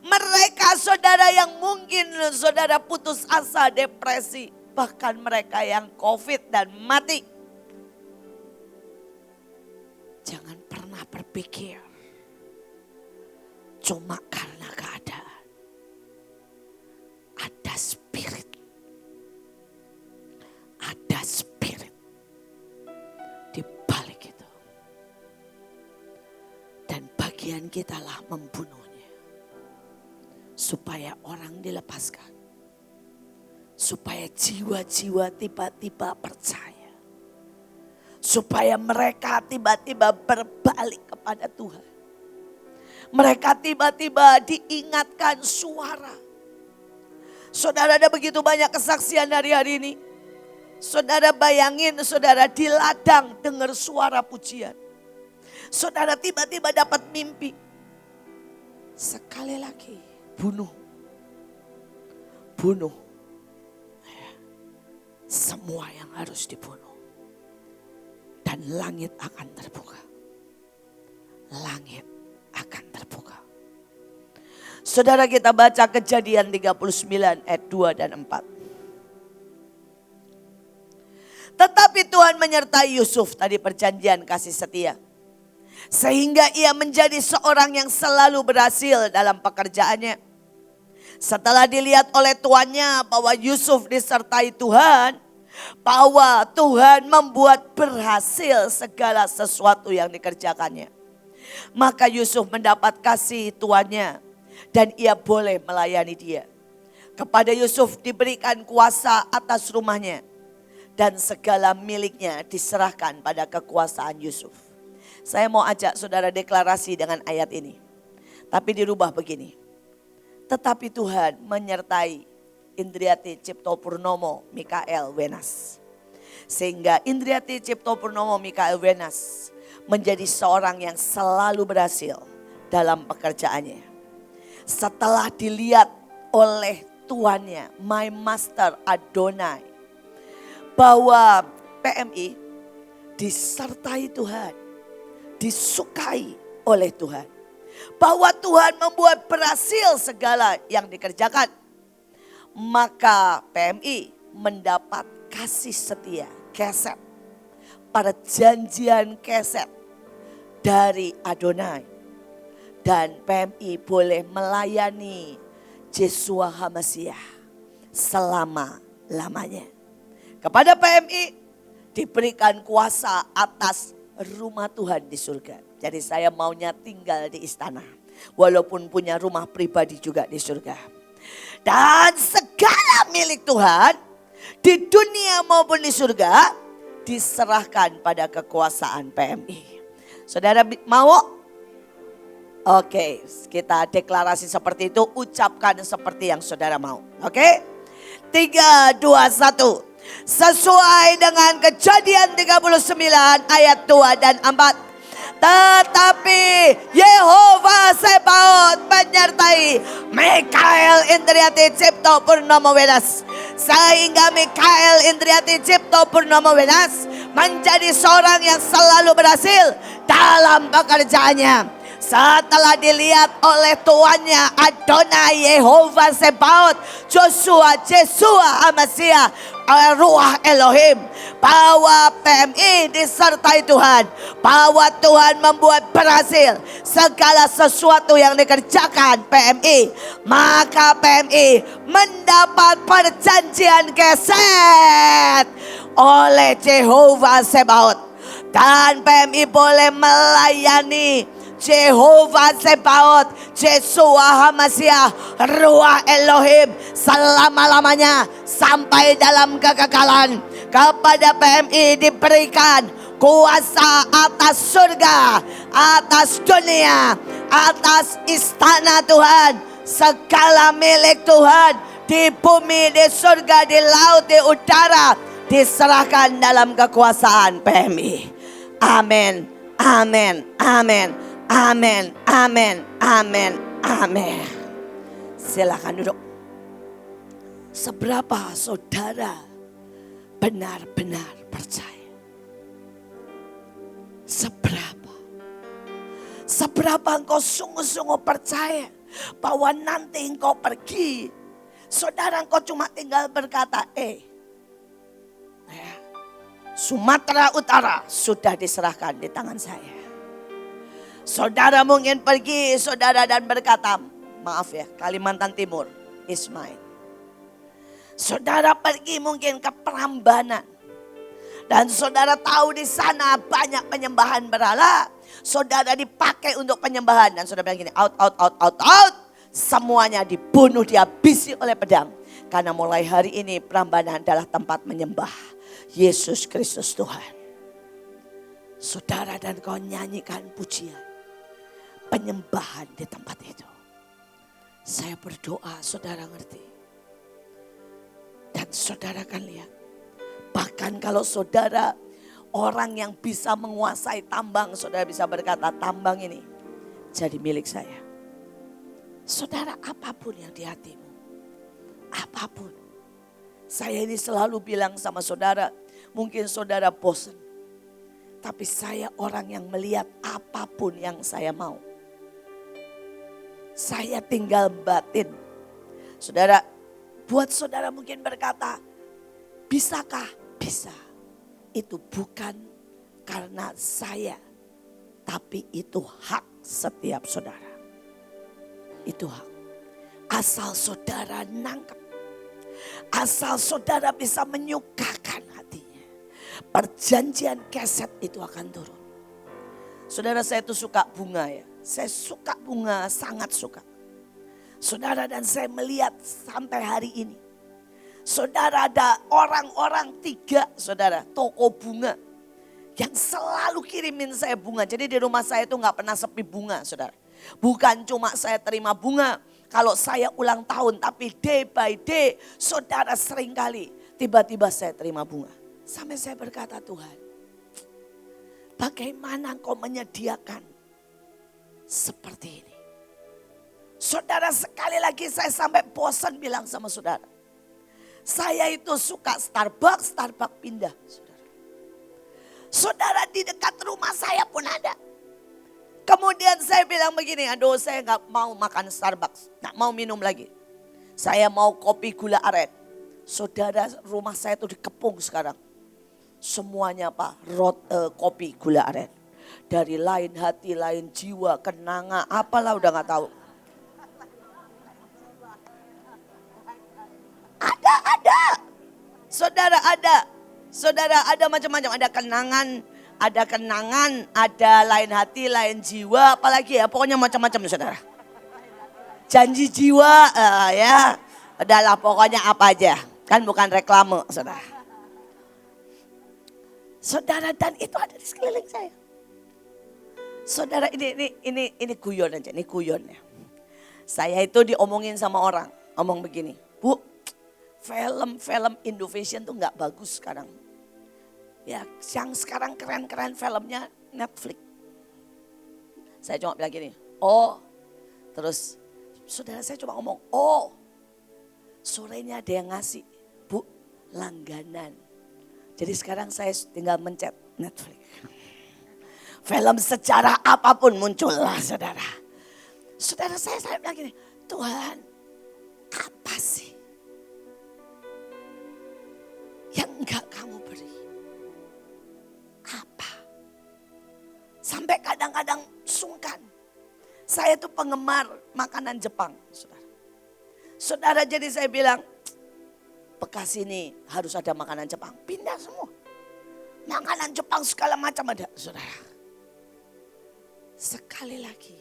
mereka saudara yang mungkin saudara putus asa, depresi, bahkan mereka yang COVID dan mati. Jangan pernah berpikir cuma karena keadaan. Ada spirit. Ada spirit di balik itu. Dan bagian kita lah membunuhnya. Supaya orang dilepaskan. Supaya jiwa-jiwa tiba-tiba percaya. Supaya mereka tiba-tiba berbalik kepada Tuhan. Mereka tiba-tiba diingatkan suara. Saudara, ada begitu banyak kesaksian dari hari ini. Saudara bayangin, saudara di ladang dengar suara pujian. Saudara tiba-tiba dapat mimpi. Sekali lagi, bunuh. Bunuh. Semua yang harus dibunuh. Dan langit akan terbuka. Langit akan terbuka. Saudara, kita baca Kejadian 39 ayat 2 dan 4. Tetapi Tuhan menyertai Yusuf, tadi perjanjian kasih setia. Sehingga ia menjadi seorang yang selalu berhasil dalam pekerjaannya. Setelah dilihat oleh tuannya bahwa Yusuf disertai Tuhan, bahwa Tuhan membuat berhasil segala sesuatu yang dikerjakannya. Maka Yusuf mendapat kasih tuannya. Dan ia boleh melayani dia. Kepada Yusuf diberikan kuasa atas rumahnya. Dan segala miliknya diserahkan pada kekuasaan Yusuf. Saya mau ajak saudara deklarasi dengan ayat ini. Tapi dirubah begini. Tetapi Tuhan menyertai Indriati Cipto Purnomo Mikael Wenas. Sehingga Indriati Cipto Purnomo Mikael Wenas menjadi seorang yang selalu berhasil dalam pekerjaannya. Setelah dilihat oleh tuannya, my master Adonai, bahwa PMI disertai Tuhan, disukai oleh Tuhan. Bahwa Tuhan membuat berhasil segala yang dikerjakan. Maka PMI mendapat kasih setia, keset, perjanjian keset dari Adonai. Dan PMI boleh melayani Yeshua HaMashiach selama-lamanya. Kepada PMI diberikan kuasa atas rumah Tuhan di surga. Jadi saya maunya tinggal di istana. Walaupun punya rumah pribadi juga di surga. Dan segala milik Tuhan di dunia maupun di surga diserahkan pada kekuasaan PMI. Saudara mau? Oke, kita deklarasi seperti itu, ucapkan seperti yang saudara mau. Oke? 3, 2, 1. Sesuai dengan Kejadian 39 ayat 2 dan 4. Tetapi Yehova Sebaot menyertai Mikael Indriati Cipto Purnomo Wenas. Sehingga Mikael Indriati Cipto Purnomo Wenas menjadi seorang yang selalu berhasil dalam pekerjaannya. Setelah dilihat oleh tuannya Adonai Yehova Sebaot, Joshua Amasia, Ruah Elohim, bahwa PMI disertai Tuhan, bahwa Tuhan membuat berhasil segala sesuatu yang dikerjakan PMI, maka PMI mendapat perjanjian keset oleh Jehovah Sebaot, dan PMI boleh melayani Jehovah Sebaot, Yeshua Hamasiah, Ruah Elohim selama-lamanya sampai dalam kekekalan. Kepada PMI diberikan kuasa atas surga, atas dunia, atas istana Tuhan, segala milik Tuhan di bumi, di surga, di laut, di udara diserahkan dalam kekuasaan PMI. Amin, amin, amin. Amin, amin, amin, amin. Silakan duduk. Seberapa saudara benar-benar percaya? Seberapa engkau sungguh-sungguh percaya bahwa nanti engkau pergi, saudara engkau cuma tinggal berkata, Sumatera Utara sudah diserahkan di tangan saya. Saudara mungkin pergi, saudara, dan berkata, maaf ya, Kalimantan Timur is mine. Saudara pergi mungkin ke Prambanan, dan saudara tahu di sana banyak penyembahan berhala. Saudara dipakai untuk penyembahan, dan saudara bilang gini, out. Semuanya dibunuh, dihabisi oleh pedang. Karena mulai hari ini Prambanan adalah tempat menyembah Yesus Kristus Tuhan. Saudara dan kau nyanyikan pujian, penyembahan di tempat itu. Saya berdoa saudara ngerti. Dan saudara akan lihat. Bahkan kalau saudara orang yang bisa menguasai tambang, saudara bisa berkata, tambang ini jadi milik saya. Saudara, apapun yang di hatimu, apapun. Saya ini selalu bilang sama saudara, mungkin saudara bosan. Tapi saya orang yang melihat apapun yang saya mau. Saya tinggal batin. Saudara, buat saudara mungkin berkata, bisakah? Bisa. Itu bukan karena saya, tapi itu hak setiap saudara. Itu hak. Asal saudara nangkep. Asal saudara bisa menyukakan hatinya. Perjanjian keset itu akan turun. Saudara, saya itu suka bunga ya. Saya suka bunga, sangat suka. Saudara, dan saya melihat sampai hari ini. Saudara, ada orang-orang 3, saudara, toko bunga. Yang selalu kirimin saya bunga. Jadi di rumah saya itu gak pernah sepi bunga, saudara. Bukan cuma saya terima bunga kalau saya ulang tahun. Tapi day by day, saudara, seringkali tiba-tiba saya terima bunga. Sampai saya berkata, Tuhan, bagaimana Engkau menyediakan seperti ini? Saudara, sekali lagi saya sampai bosan bilang sama saudara. Saya itu suka Starbucks pindah. Saudara, di dekat rumah saya pun ada. Kemudian saya bilang begini, aduh saya gak mau makan Starbucks, gak mau minum lagi. Saya mau kopi gula aren. Saudara, rumah saya itu dikepung sekarang. Semuanya kopi gula aren. Dari lain hati, lain jiwa, kenanga, apalah udah gak tahu. Ada. Saudara, ada. Saudara, ada macam-macam. Ada kenangan, ada lain hati, lain jiwa. Apalagi ya, pokoknya macam-macam saudara. Janji jiwa, ya. Adalah pokoknya apa aja. Kan bukan reklame, saudara. Saudara, dan itu ada di sekeliling saya. Saudara, ini guyon aja, ini guyon ya. Saya itu diomongin sama orang, omong begini, Bu, film-film Indovision tuh nggak bagus sekarang. Ya, yang sekarang keren-keren filmnya Netflix. Saya cuma bilang gini, oh, terus saudara saya cuma ngomong, oh, sorenya ada yang ngasih, Bu, langganan. Jadi sekarang saya tinggal mencet Netflix. Film sejarah apapun muncullah, saudara. Saudara saya bilang gini, Tuhan, apa sih yang enggak kamu beri? Apa? Sampai kadang-kadang sungkan. Saya itu penggemar makanan Jepang, saudara. Saudara, jadi saya bilang, Bekasi ini harus ada makanan Jepang. Pindah semua. Makanan Jepang segala macam ada, saudara. Sekali lagi,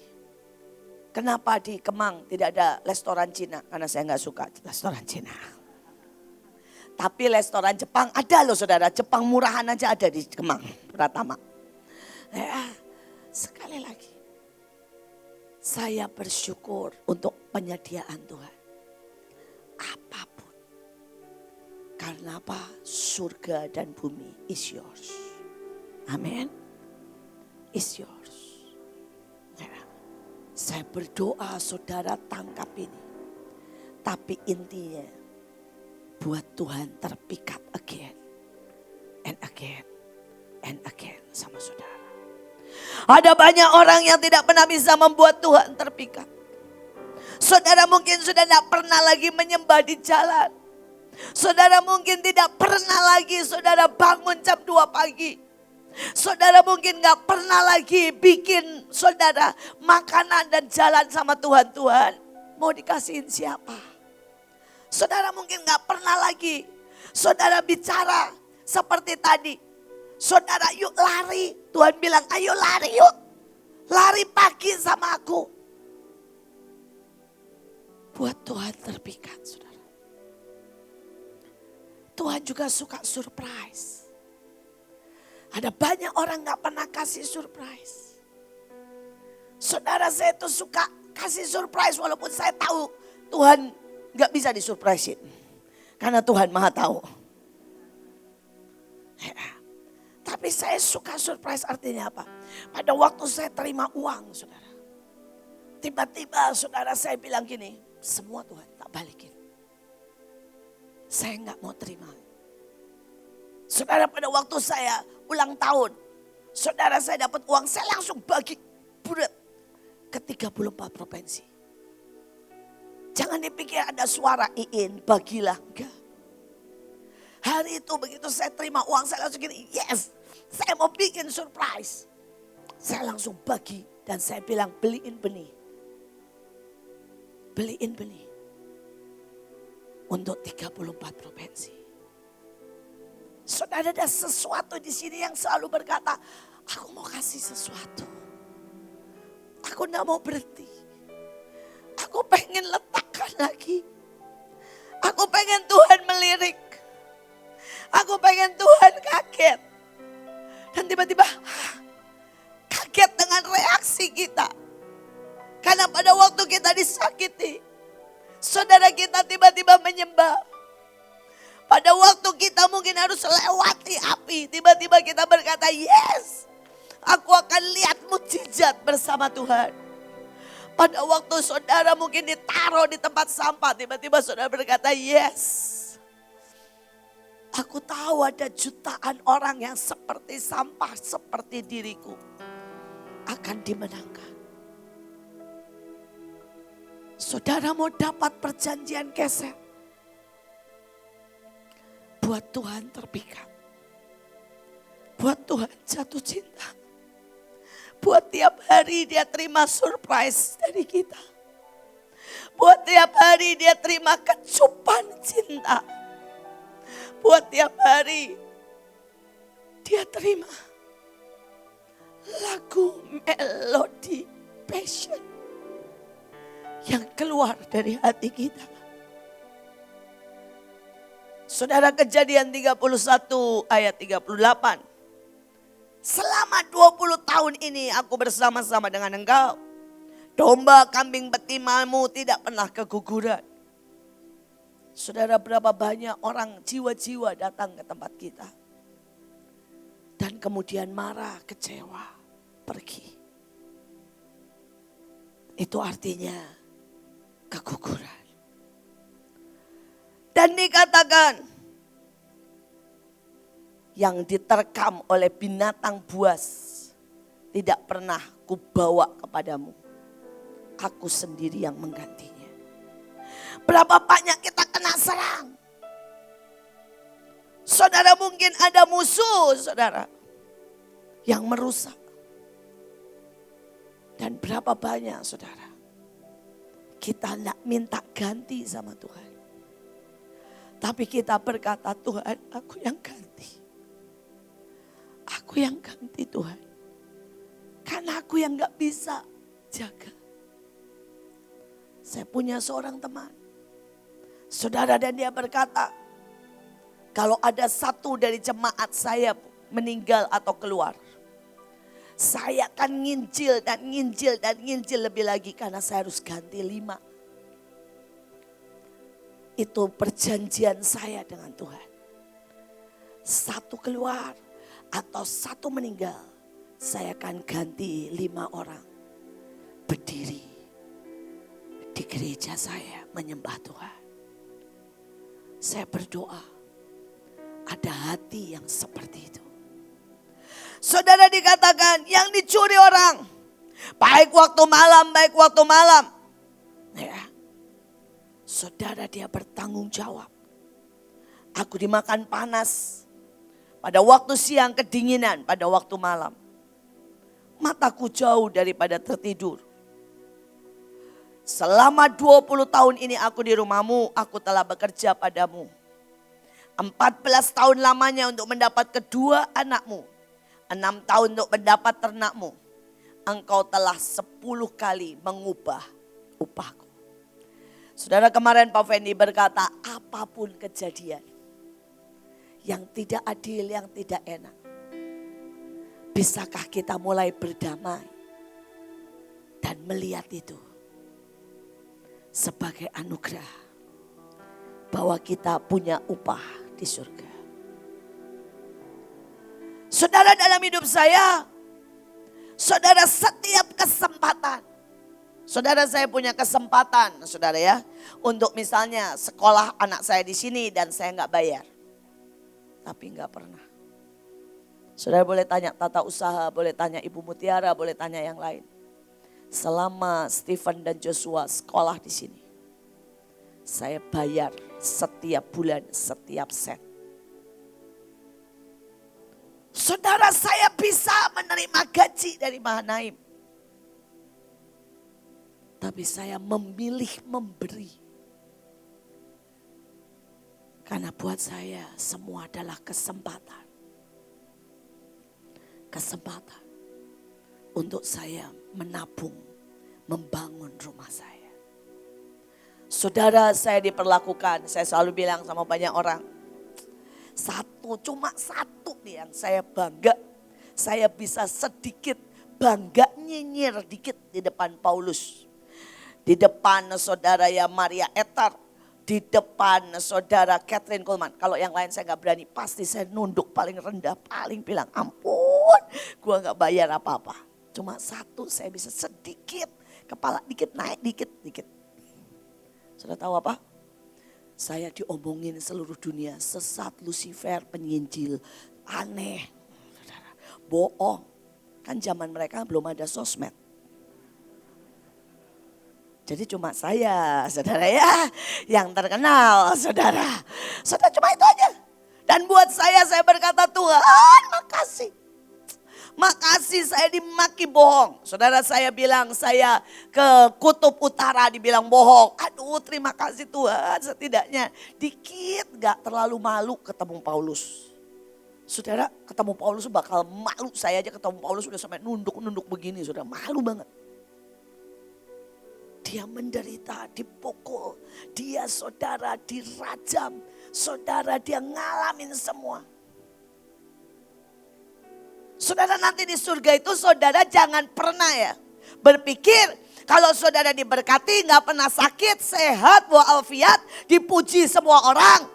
kenapa di Kemang tidak ada restoran Cina? Karena saya nggak suka restoran Cina. Tapi restoran Jepang ada loh, saudara. Jepang murahan aja ada di Kemang, Pratama. Ya, sekali lagi, saya bersyukur untuk penyediaan Tuhan. Apapun. Karena apa? Surga dan bumi is yours. Amin. Is yours. Ya. Saya berdoa saudara tangkap ini. Tapi intinya buat Tuhan terpikat again. And again. And again sama saudara. Ada banyak orang yang tidak pernah bisa membuat Tuhan terpikat. Saudara mungkin sudah tidak pernah lagi menyembah di jalan. Saudara mungkin tidak pernah lagi saudara bangun jam 2 pagi. Saudara mungkin gak pernah lagi bikin saudara makanan dan jalan sama Tuhan. Tuhan mau dikasihin siapa? Saudara mungkin gak pernah lagi saudara bicara seperti tadi. Saudara yuk lari. Tuhan bilang ayo lari yuk. Lari pagi sama aku. Buat Tuhan terpikat, saudara. Tuhan juga suka surprise. Ada banyak orang gak pernah kasih surprise. Saudara, saya tuh suka kasih surprise walaupun saya tahu Tuhan gak bisa disurprisein. Karena Tuhan maha tahu. Ya. Tapi saya suka surprise, artinya apa? Pada waktu saya terima uang, saudara. Tiba-tiba saudara saya bilang gini, semua Tuhan tak balikin. Saya gak mau terima. Saudara, pada waktu saya ulang tahun, saudara saya dapat uang, saya langsung bagi bulat ke 34 provinsi. Jangan dipikir ada suara iin, bagilah, enggak. Hari itu begitu saya terima uang, saya langsung gini, yes, saya mau bikin surprise. Saya langsung bagi dan saya bilang beliin benih. Beliin benih untuk 34 provinsi. Saudara, ada sesuatu di sini yang selalu berkata, aku mau kasih sesuatu. Aku gak mau berhenti. Aku pengen letakkan lagi. Aku pengen Tuhan melirik. Aku pengen Tuhan kaget. Dan tiba-tiba kaget dengan reaksi kita. Karena pada waktu kita disakiti, saudara kita tiba-tiba menyembah. Pada waktu kita mungkin harus lewati api, tiba-tiba kita berkata, yes, aku akan lihat mukjizat bersama Tuhan. Pada waktu saudara mungkin ditaruh di tempat sampah, tiba-tiba saudara berkata, yes, aku tahu ada jutaan orang yang seperti sampah, seperti diriku, akan dimenangkan. Saudara mau dapat perjanjian keset, buat Tuhan terpikat. Buat Tuhan jatuh cinta. Buat tiap hari dia terima surprise dari kita. Buat tiap hari dia terima kecupan cinta. Buat tiap hari dia terima lagu, melodi, passion yang keluar dari hati kita. Saudara, Kejadian 31 ayat 38. Selama 20 tahun ini aku bersama-sama dengan engkau. Domba kambing betimamu tidak pernah keguguran. Saudara, berapa banyak orang jiwa-jiwa datang ke tempat kita. Dan kemudian marah, kecewa, pergi. Itu artinya keguguran. Dan dikatakan, yang diterkam oleh binatang buas tidak pernah kubawa kepadamu. Aku sendiri yang menggantinya. Berapa banyak kita kena serang. Saudara, mungkin ada musuh saudara yang merusak. Dan berapa banyak saudara kita tidak minta ganti sama Tuhan. Tapi kita berkata, Tuhan, aku yang ganti. Aku yang ganti Tuhan. Karena aku yang gak bisa jaga. Saya punya seorang teman. Saudara, dan dia berkata, kalau ada satu dari jemaat saya meninggal atau keluar, saya akan nginjil dan nginjil dan nginjil lebih lagi karena saya harus ganti 5. Itu perjanjian saya dengan Tuhan. Satu keluar atau satu meninggal, saya akan ganti 5 orang berdiri di gereja saya menyembah Tuhan. Saya berdoa ada hati yang seperti itu. Saudara, dikatakan yang dicuri orang, baik waktu malam. Ya. Saudara, dia bertanggung jawab. Aku dimakan panas. Pada waktu siang kedinginan, pada waktu malam. Mataku jauh daripada tertidur. Selama 20 tahun ini aku di rumahmu, aku telah bekerja padamu. 14 tahun lamanya untuk mendapat kedua anakmu. 6 tahun untuk mendapat ternakmu. Engkau telah 10 kali mengubah upahku. Saudara, kemarin Pak Fendi berkata, apapun kejadian yang tidak adil, yang tidak enak, bisakah kita mulai berdamai dan melihat itu sebagai anugerah bahwa kita punya upah di surga. Saudara, dalam hidup saya, saudara, setiap kesempatan, saudara, saya punya kesempatan, saudara ya, untuk misalnya sekolah anak saya di sini dan saya nggak bayar, tapi nggak pernah. Saudara boleh tanya tata usaha, boleh tanya Ibu Mutiara, boleh tanya yang lain. Selama Stephen dan Joshua sekolah di sini, saya bayar setiap bulan, setiap sen. Saudara, saya bisa menerima gaji dari Mahanaim. Tapi saya memilih memberi. Karena buat saya semua adalah kesempatan. Kesempatan untuk saya menabung, membangun rumah saya. Saudara, saya diperlakukan, saya selalu bilang sama banyak orang, cuma satu nih yang saya bangga. Saya bisa sedikit bangga nyinyir dikit di depan Paulus. Di depan saudara ya Maria Etar. Di depan saudara Catherine Coleman. Kalau yang lain saya gak berani, pasti saya nunduk paling rendah, paling bilang ampun, gua gak bayar apa-apa. Cuma satu saya bisa sedikit, kepala dikit naik dikit. Sudah tahu apa? Saya diomongin seluruh dunia, sesat, Lucifer, penyinjil, aneh, bohong. Kan zaman mereka belum ada sosmed. Jadi cuma saya, saudara ya, yang terkenal, saudara. Saudara, cuma itu aja. Dan buat saya berkata, Tuhan makasih. Makasih saya dimaki bohong. Saudara, saya bilang saya ke Kutub Utara dibilang bohong. Aduh, terima kasih Tuhan, setidaknya dikit gak terlalu malu ketemu Paulus. Saudara, ketemu Paulus bakal malu. Saya aja ketemu Paulus udah sampai nunduk-nunduk begini, saudara, malu banget. Dia menderita, dipukul. Dia saudara dirajam. Saudara dia ngalamin semua. Saudara, nanti di surga itu saudara jangan pernah ya Berpikir kalau saudara diberkati, gak pernah sakit, sehat, walafiat, dipuji semua orang.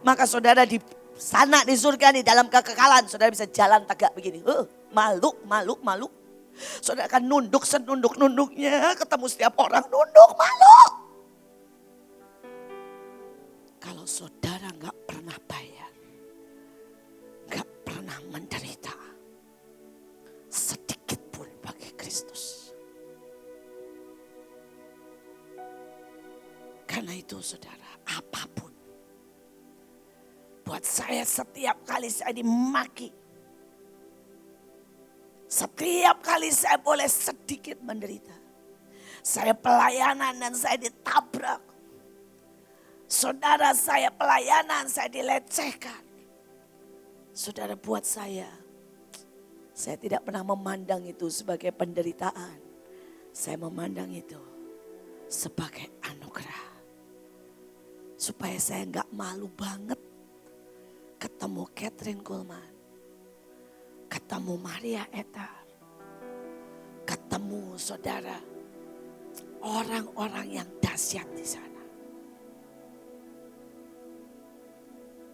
Maka saudara di sana di surga, di dalam kekekalan, saudara bisa jalan tegak begini. Malu. Saudara akan nunduk senunduk-nunduknya, ketemu setiap orang nunduk, malu. Kalau saudara gak pernah bayar, gak pernah menderita sedikit pun bagi Kristus. Karena itu saudara, apapun. Buat saya setiap kali saya dimaki, setiap kali saya boleh sedikit menderita, saya pelayanan dan saya ditabrak. Saudara, saya pelayanan, saya dilecehkan. Saudara, buat saya tidak pernah memandang itu sebagai penderitaan. Saya memandang itu sebagai anugerah. Supaya saya gak malu banget ketemu Catherine Kuhlman, ketemu Maria Etar, ketemu saudara, orang-orang yang dahsyat di sana.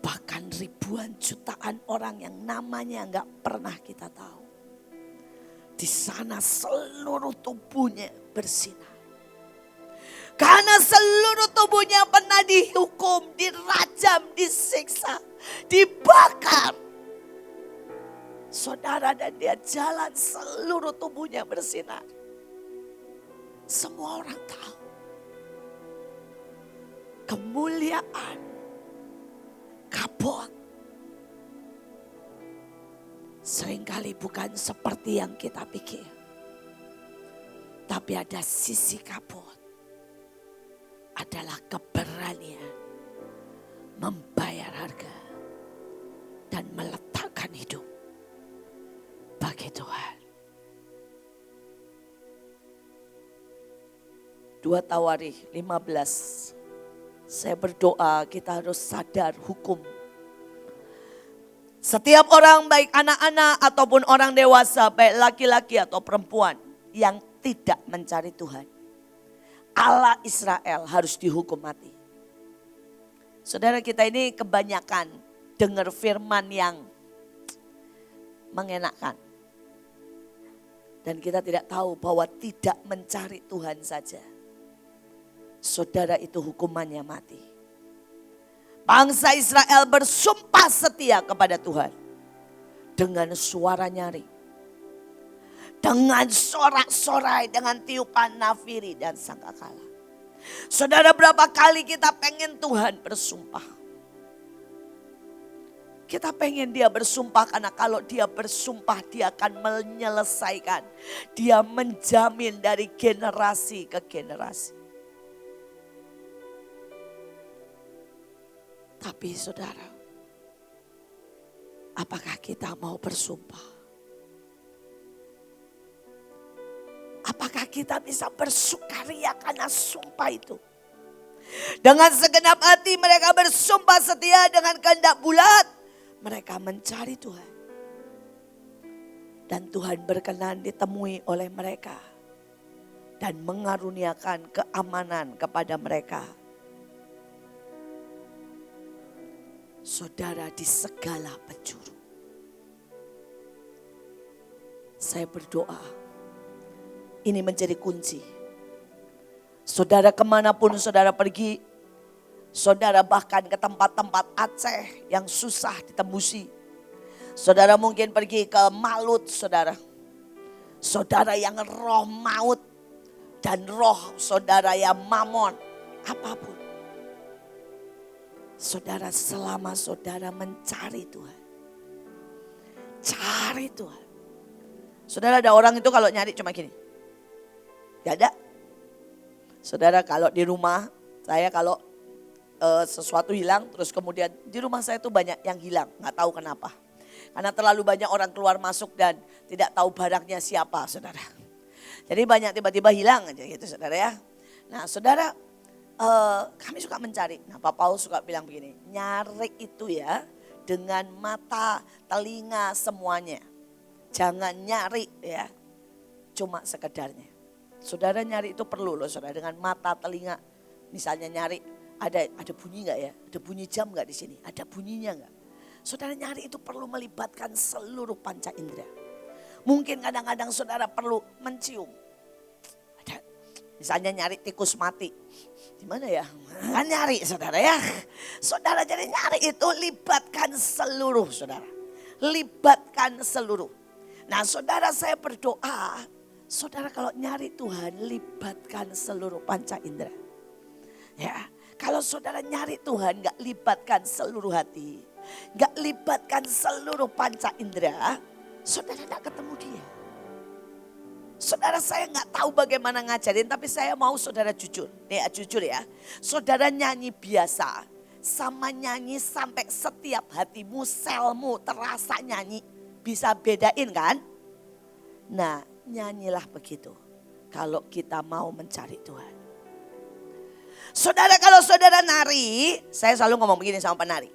Bahkan ribuan jutaan orang yang namanya gak pernah kita tahu. Di sana seluruh tubuhnya bersinar. Karena seluruh tubuhnya pernah dihukum, dirajam, disiksa, dibakar. Saudara, dan dia jalan seluruh tubuhnya bersinar. Semua orang tahu. Kemuliaan, kabut. Seringkali bukan seperti yang kita pikir. Tapi ada sisi kabut. Adalah keberanian membayar harga dan meletakkan hidup bagi Tuhan. 2 Tawarikh 15. Saya berdoa kita harus sadar hukum. Setiap orang, baik anak-anak ataupun orang dewasa, baik laki-laki atau perempuan yang tidak mencari Tuhan, Allah Israel harus dihukum mati. Saudara, kita ini kebanyakan dengar firman yang mengenakkan. Dan kita tidak tahu bahwa tidak mencari Tuhan saja, saudara, itu hukumannya mati. Bangsa Israel bersumpah setia kepada Tuhan dengan suara nyaring, dengan sorak-sorai, dengan tiupan nafiri dan sangkakala. Saudara, berapa kali kita pengen Tuhan bersumpah. Kita pengen dia bersumpah karena kalau dia bersumpah dia akan menyelesaikan. Dia menjamin dari generasi ke generasi. Tapi saudara, apakah kita mau bersumpah? Apakah kita bisa bersukaria karena sumpah itu? Dengan segenap hati mereka bersumpah setia dengan kehendak bulat. Mereka mencari Tuhan. Dan Tuhan berkenan ditemui oleh mereka. Dan mengaruniakan keamanan kepada mereka. Saudara, di segala penjuru. Saya berdoa. Ini menjadi kunci. Saudara, kemanapun saudara pergi. Saudara, bahkan ke tempat-tempat Aceh yang susah ditembusi. Saudara mungkin pergi ke Malut, saudara. Saudara yang roh maut. Dan roh saudara yang mamon. Apapun. Saudara, selama saudara mencari Tuhan. Cari Tuhan. Saudara, ada orang itu kalau nyari cuma gini. Gak ada. Saudara, kalau di rumah, saya kalau sesuatu hilang, terus kemudian di rumah saya tuh banyak yang hilang. Gak tahu kenapa. Karena terlalu banyak orang keluar masuk dan tidak tahu barangnya siapa, saudara. Jadi banyak tiba-tiba hilang aja gitu, saudara ya. Nah, saudara, kami suka mencari. Nah, Pak Paul suka bilang begini, nyari itu ya dengan mata, telinga, semuanya. Jangan nyari ya cuma sekedarnya. Saudara nyari itu perlu loh saudara, dengan mata, telinga. Misalnya nyari ada bunyi nggak ya? Ada bunyi jam nggak di sini? Ada bunyinya nggak? Saudara nyari itu perlu melibatkan seluruh panca indera. Mungkin kadang-kadang saudara perlu mencium. Misalnya nyari tikus mati. Di mana ya? Kan nyari saudara ya. Saudara jadi nyari itu libatkan seluruh saudara. Libatkan seluruh. Nah saudara, saya berdoa. Saudara kalau nyari Tuhan, libatkan seluruh panca indera. Ya, kalau saudara nyari Tuhan gak libatkan seluruh hati. Gak libatkan seluruh panca indera. Saudara gak ketemu dia. Saudara, saya nggak tahu bagaimana ngajarin, tapi saya mau saudara jujur. Nih jujur ya, saudara nyanyi biasa sama nyanyi sampai setiap hatimu, selmu terasa nyanyi. Bisa bedain kan? Nah nyanyilah begitu kalau kita mau mencari Tuhan. Saudara, kalau saudara nari, saya selalu ngomong begini sama penari.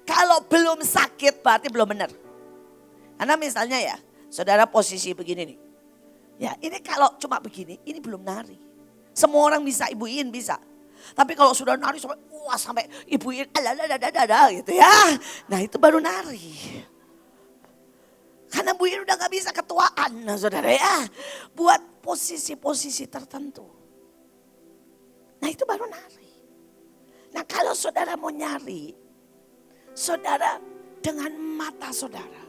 Kalau belum sakit berarti belum benar. Karena misalnya ya, saudara posisi begini nih. Ya ini kalau cuma begini, ini belum nari. Semua orang bisa ibuin, bisa. Tapi kalau sudah nari sampai, wah sampai ibuin, gitu ya. Nah itu baru nari. Karena ibuin udah gak bisa ketuaan, nah, saudara ya. Buat posisi-posisi tertentu. Nah itu baru nari. Nah kalau saudara mau nyari, saudara dengan mata saudara.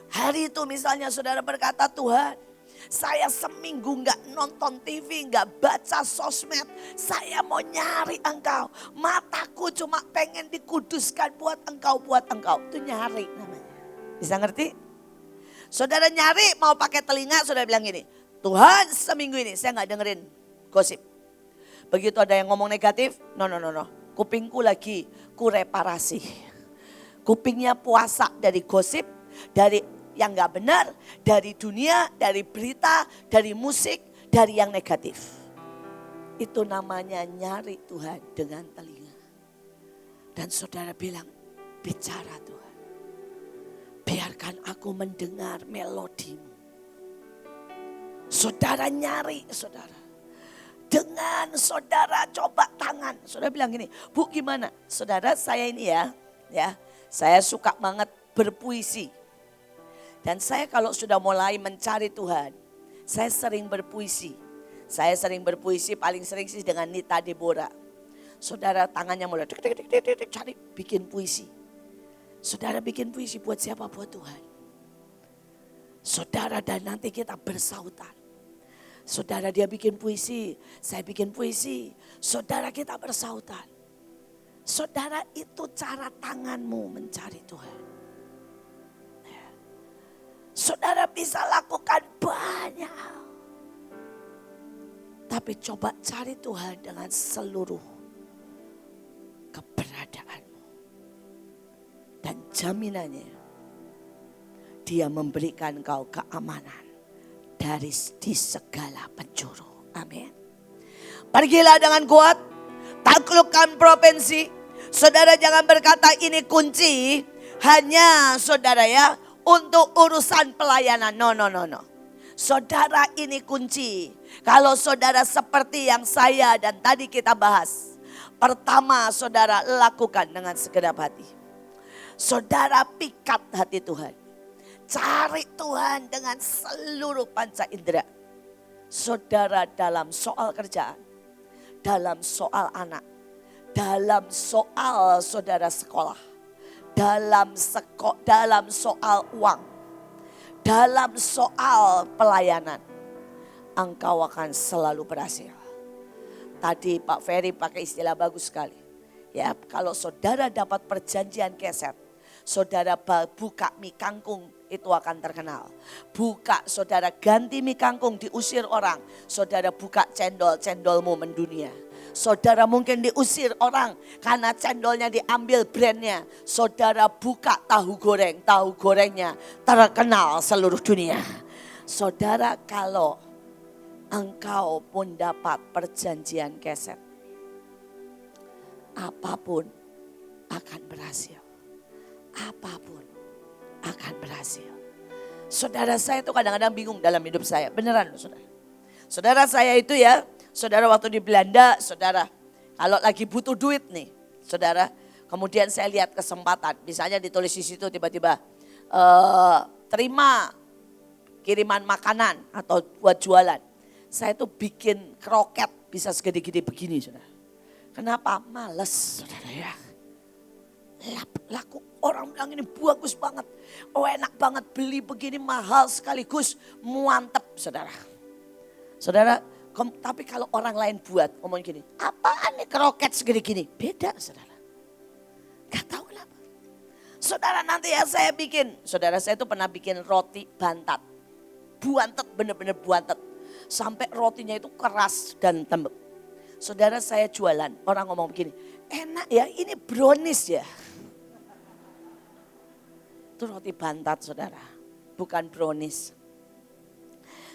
Hari itu misalnya saudara berkata, Tuhan, saya seminggu gak nonton TV, gak baca sosmed. Saya mau nyari Engkau. Mataku cuma pengen dikuduskan buat Engkau, buat Engkau. Itu nyari namanya. Bisa ngerti? Saudara nyari mau pakai telinga, saudara bilang gini. Tuhan seminggu ini saya gak dengerin gosip. Begitu ada yang ngomong negatif, no. Kupingku lagi kureparasi. Kupingnya puasa dari gosip, dari yang gak benar, dari dunia, dari berita, dari musik, dari yang negatif. Itu namanya nyari Tuhan dengan telinga. Dan saudara bilang, bicara Tuhan. Biarkan aku mendengar melodimu. Saudara nyari, saudara. Dengan saudara coba tangan. Saudara bilang gini, Bu gimana? Saudara saya ini ya, saya suka banget berpuisi. Dan saya kalau sudah mulai mencari Tuhan, saya sering berpuisi. Saya sering berpuisi, paling sering sih dengan Nita Deborah. Saudara tangannya mulai cari bikin puisi. Saudara bikin puisi buat siapa? Buat Tuhan. Saudara dan nanti kita bersautan. Saudara dia bikin puisi, saya bikin puisi. Saudara kita bersautan. Saudara itu cara tanganmu mencari Tuhan. Saudara bisa lakukan banyak. Tapi coba cari Tuhan dengan seluruh keberadaanmu. Dan jaminannya Dia memberikan kau keamanan dari di segala penjuru. Amin. Pergilah dengan kuat, taklukkan provinsi. Saudara jangan berkata ini kunci, hanya saudara ya, untuk urusan pelayanan. No. Saudara ini kunci. Kalau saudara seperti yang saya dan tadi kita bahas. Pertama saudara lakukan dengan segenap hati. Saudara pikat hati Tuhan. Cari Tuhan dengan seluruh panca indera. Saudara dalam soal kerjaan. Dalam soal anak. Dalam soal saudara sekolah. Dalam soal uang, dalam soal pelayanan, engkau akan selalu berhasil. Tadi Pak Ferry pakai istilah bagus sekali. Ya, kalau saudara dapat perjanjian keset, saudara buka mie kangkung itu akan terkenal. Buka saudara ganti mie kangkung diusir orang, saudara buka cendolmu mendunia. Saudara mungkin diusir orang karena cendolnya diambil brandnya. Saudara buka tahu gorengnya terkenal seluruh dunia. Saudara kalau engkau pun dapat perjanjian keset, apapun akan berhasil. Apapun akan berhasil. Saudara saya itu kadang-kadang bingung dalam hidup saya. Beneran loh saudara. Saudara saya itu ya, saudara waktu di Belanda, saudara. Kalau lagi butuh duit nih, saudara. Kemudian saya lihat kesempatan. Misalnya ditulis di situ tiba-tiba, terima kiriman makanan atau buat jualan. Saya tuh bikin kroket bisa segede-gede begini saudara. Kenapa? Males saudara ya. Laku orang bilang ini bagus banget. Oh enak banget beli begini mahal sekaligus muantep saudara. Saudara, tapi kalau orang lain buat ngomong gini. Apaan nih kroket segini gini? Beda saudara. Gak tahu kenapa. Saudara nanti ya saya bikin. Saudara saya itu pernah bikin roti bantat. Buantet bener-bener buantet. Sampai rotinya itu keras dan tembem. Saudara saya jualan. Orang ngomong begini. Enak ya ini brownies ya. Itu roti bantat saudara, bukan brownies.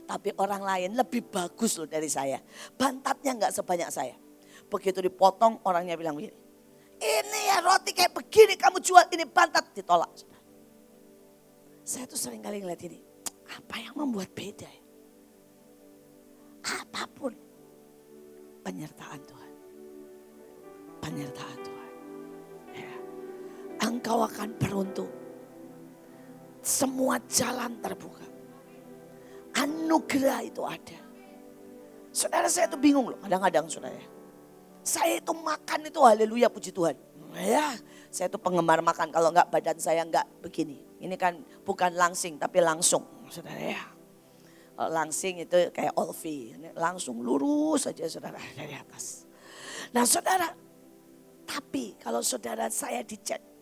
Tapi orang lain lebih bagus loh dari saya. Bantatnya nggak sebanyak saya. Begitu dipotong orangnya bilang begini. Ini ya roti kayak begini kamu jual ini bantat. Ditolak saudara. Saya tuh sering kali ngeliat ini. Apa yang membuat beda ya? Apapun. Penyertaan Tuhan. Penyertaan Tuhan. Ya. Engkau akan beruntung. Semua jalan terbuka. Anugerah itu ada. Saudara saya itu bingung loh kadang-kadang saudara. Saya itu makan itu haleluya puji Tuhan. Ya, saya itu penggemar makan kalau enggak badan saya enggak begini. Ini kan bukan langsing tapi langsung saudara ya. Langsing itu kayak Olvi. Langsung lurus saja saudara dari atas. Nah saudara, tapi kalau saudara saya dicek.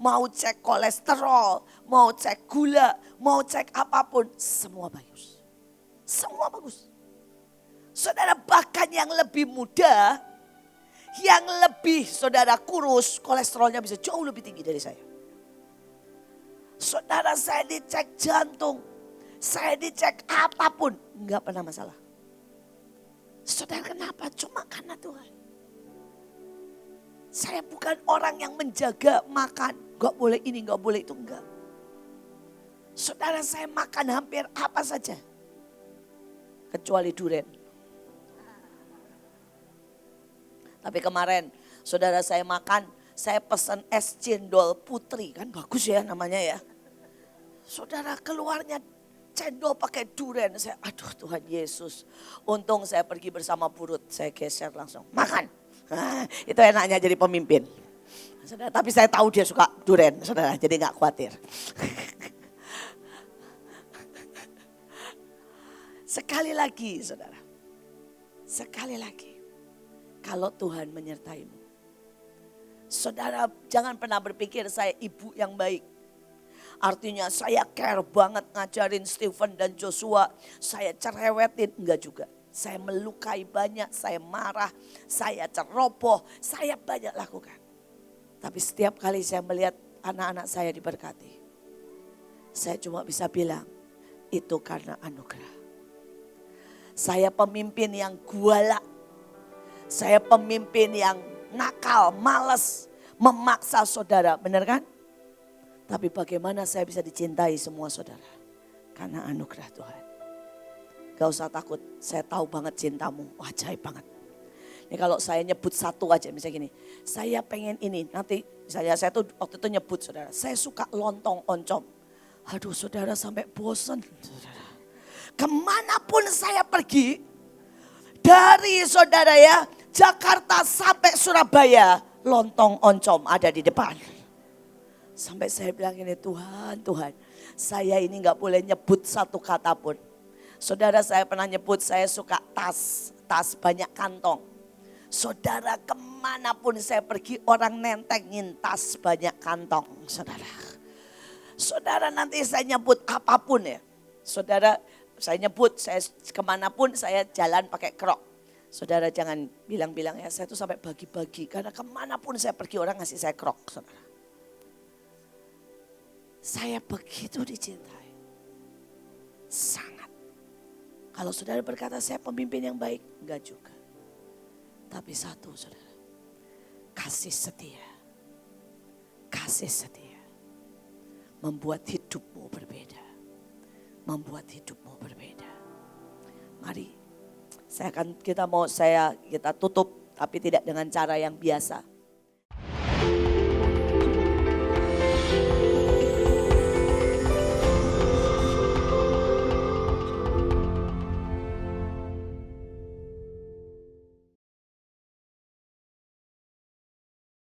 Mau cek kolesterol, mau cek gula, mau cek apapun. Semua bagus. Semua bagus. Saudara bahkan yang lebih muda, yang lebih saudara kurus, kolesterolnya bisa jauh lebih tinggi dari saya. Saudara saya dicek jantung, saya dicek apapun, enggak pernah masalah. Saudara kenapa? Cuma karena Tuhan. Saya bukan orang yang menjaga makan. Gak boleh ini, gak boleh itu, enggak. Saudara saya makan hampir apa saja. Kecuali durian. Tapi kemarin saudara saya makan, saya pesan es cendol putri. Kan bagus ya namanya ya. Saudara keluarnya cendol pakai durian. Saya aduh Tuhan Yesus. Untung saya pergi bersama Purut. Saya geser langsung. Makan. Itu enaknya jadi pemimpin. Saudara, tapi saya tahu dia suka durian, saudara, jadi gak khawatir. Sekali lagi, saudara. Sekali lagi. Kalau Tuhan menyertaimu. Saudara, jangan pernah berpikir saya ibu yang baik. Artinya saya care banget ngajarin Stephen dan Joshua. Saya cerewetin, enggak juga. Saya melukai banyak, saya marah, saya ceroboh, saya banyak lakukan. Tapi setiap kali saya melihat anak-anak saya diberkati, saya cuma bisa bilang, itu karena anugerah. Saya pemimpin yang gualak, saya pemimpin yang nakal, malas, memaksa saudara, benar kan? Tapi bagaimana saya bisa dicintai semua saudara? Karena anugerah Tuhan. Gak usah takut, saya tahu banget cintamu, ajaib banget. Ini kalau saya nyebut satu aja misalnya gini, saya pengen ini, nanti misalnya saya tuh waktu itu nyebut saudara, saya suka lontong oncom. Aduh saudara sampai bosen. Saudara. Kemanapun saya pergi, dari saudara ya, Jakarta sampai Surabaya, lontong oncom ada di depan. Sampai saya bilang ini Tuhan, saya ini gak boleh nyebut satu kata pun. Saudara saya pernah nyebut saya suka tas banyak kantong. Saudara kemanapun saya pergi orang nentengin tas banyak kantong. Saudara nanti saya nyebut apapun ya. Saudara saya nyebut saya kemanapun saya jalan pakai krok. Saudara jangan bilang-bilang ya saya tuh sampai bagi-bagi. Karena kemanapun saya pergi orang ngasih saya krok saudara. Saya begitu dicintai. Sangat. Kalau saudara berkata saya pemimpin yang baik, enggak juga. Tapi satu saudara, kasih setia. Kasih setia. Membuat hidupmu berbeda. membuat hidupmu berbeda. Mari, kita tutup tapi tidak dengan cara yang biasa.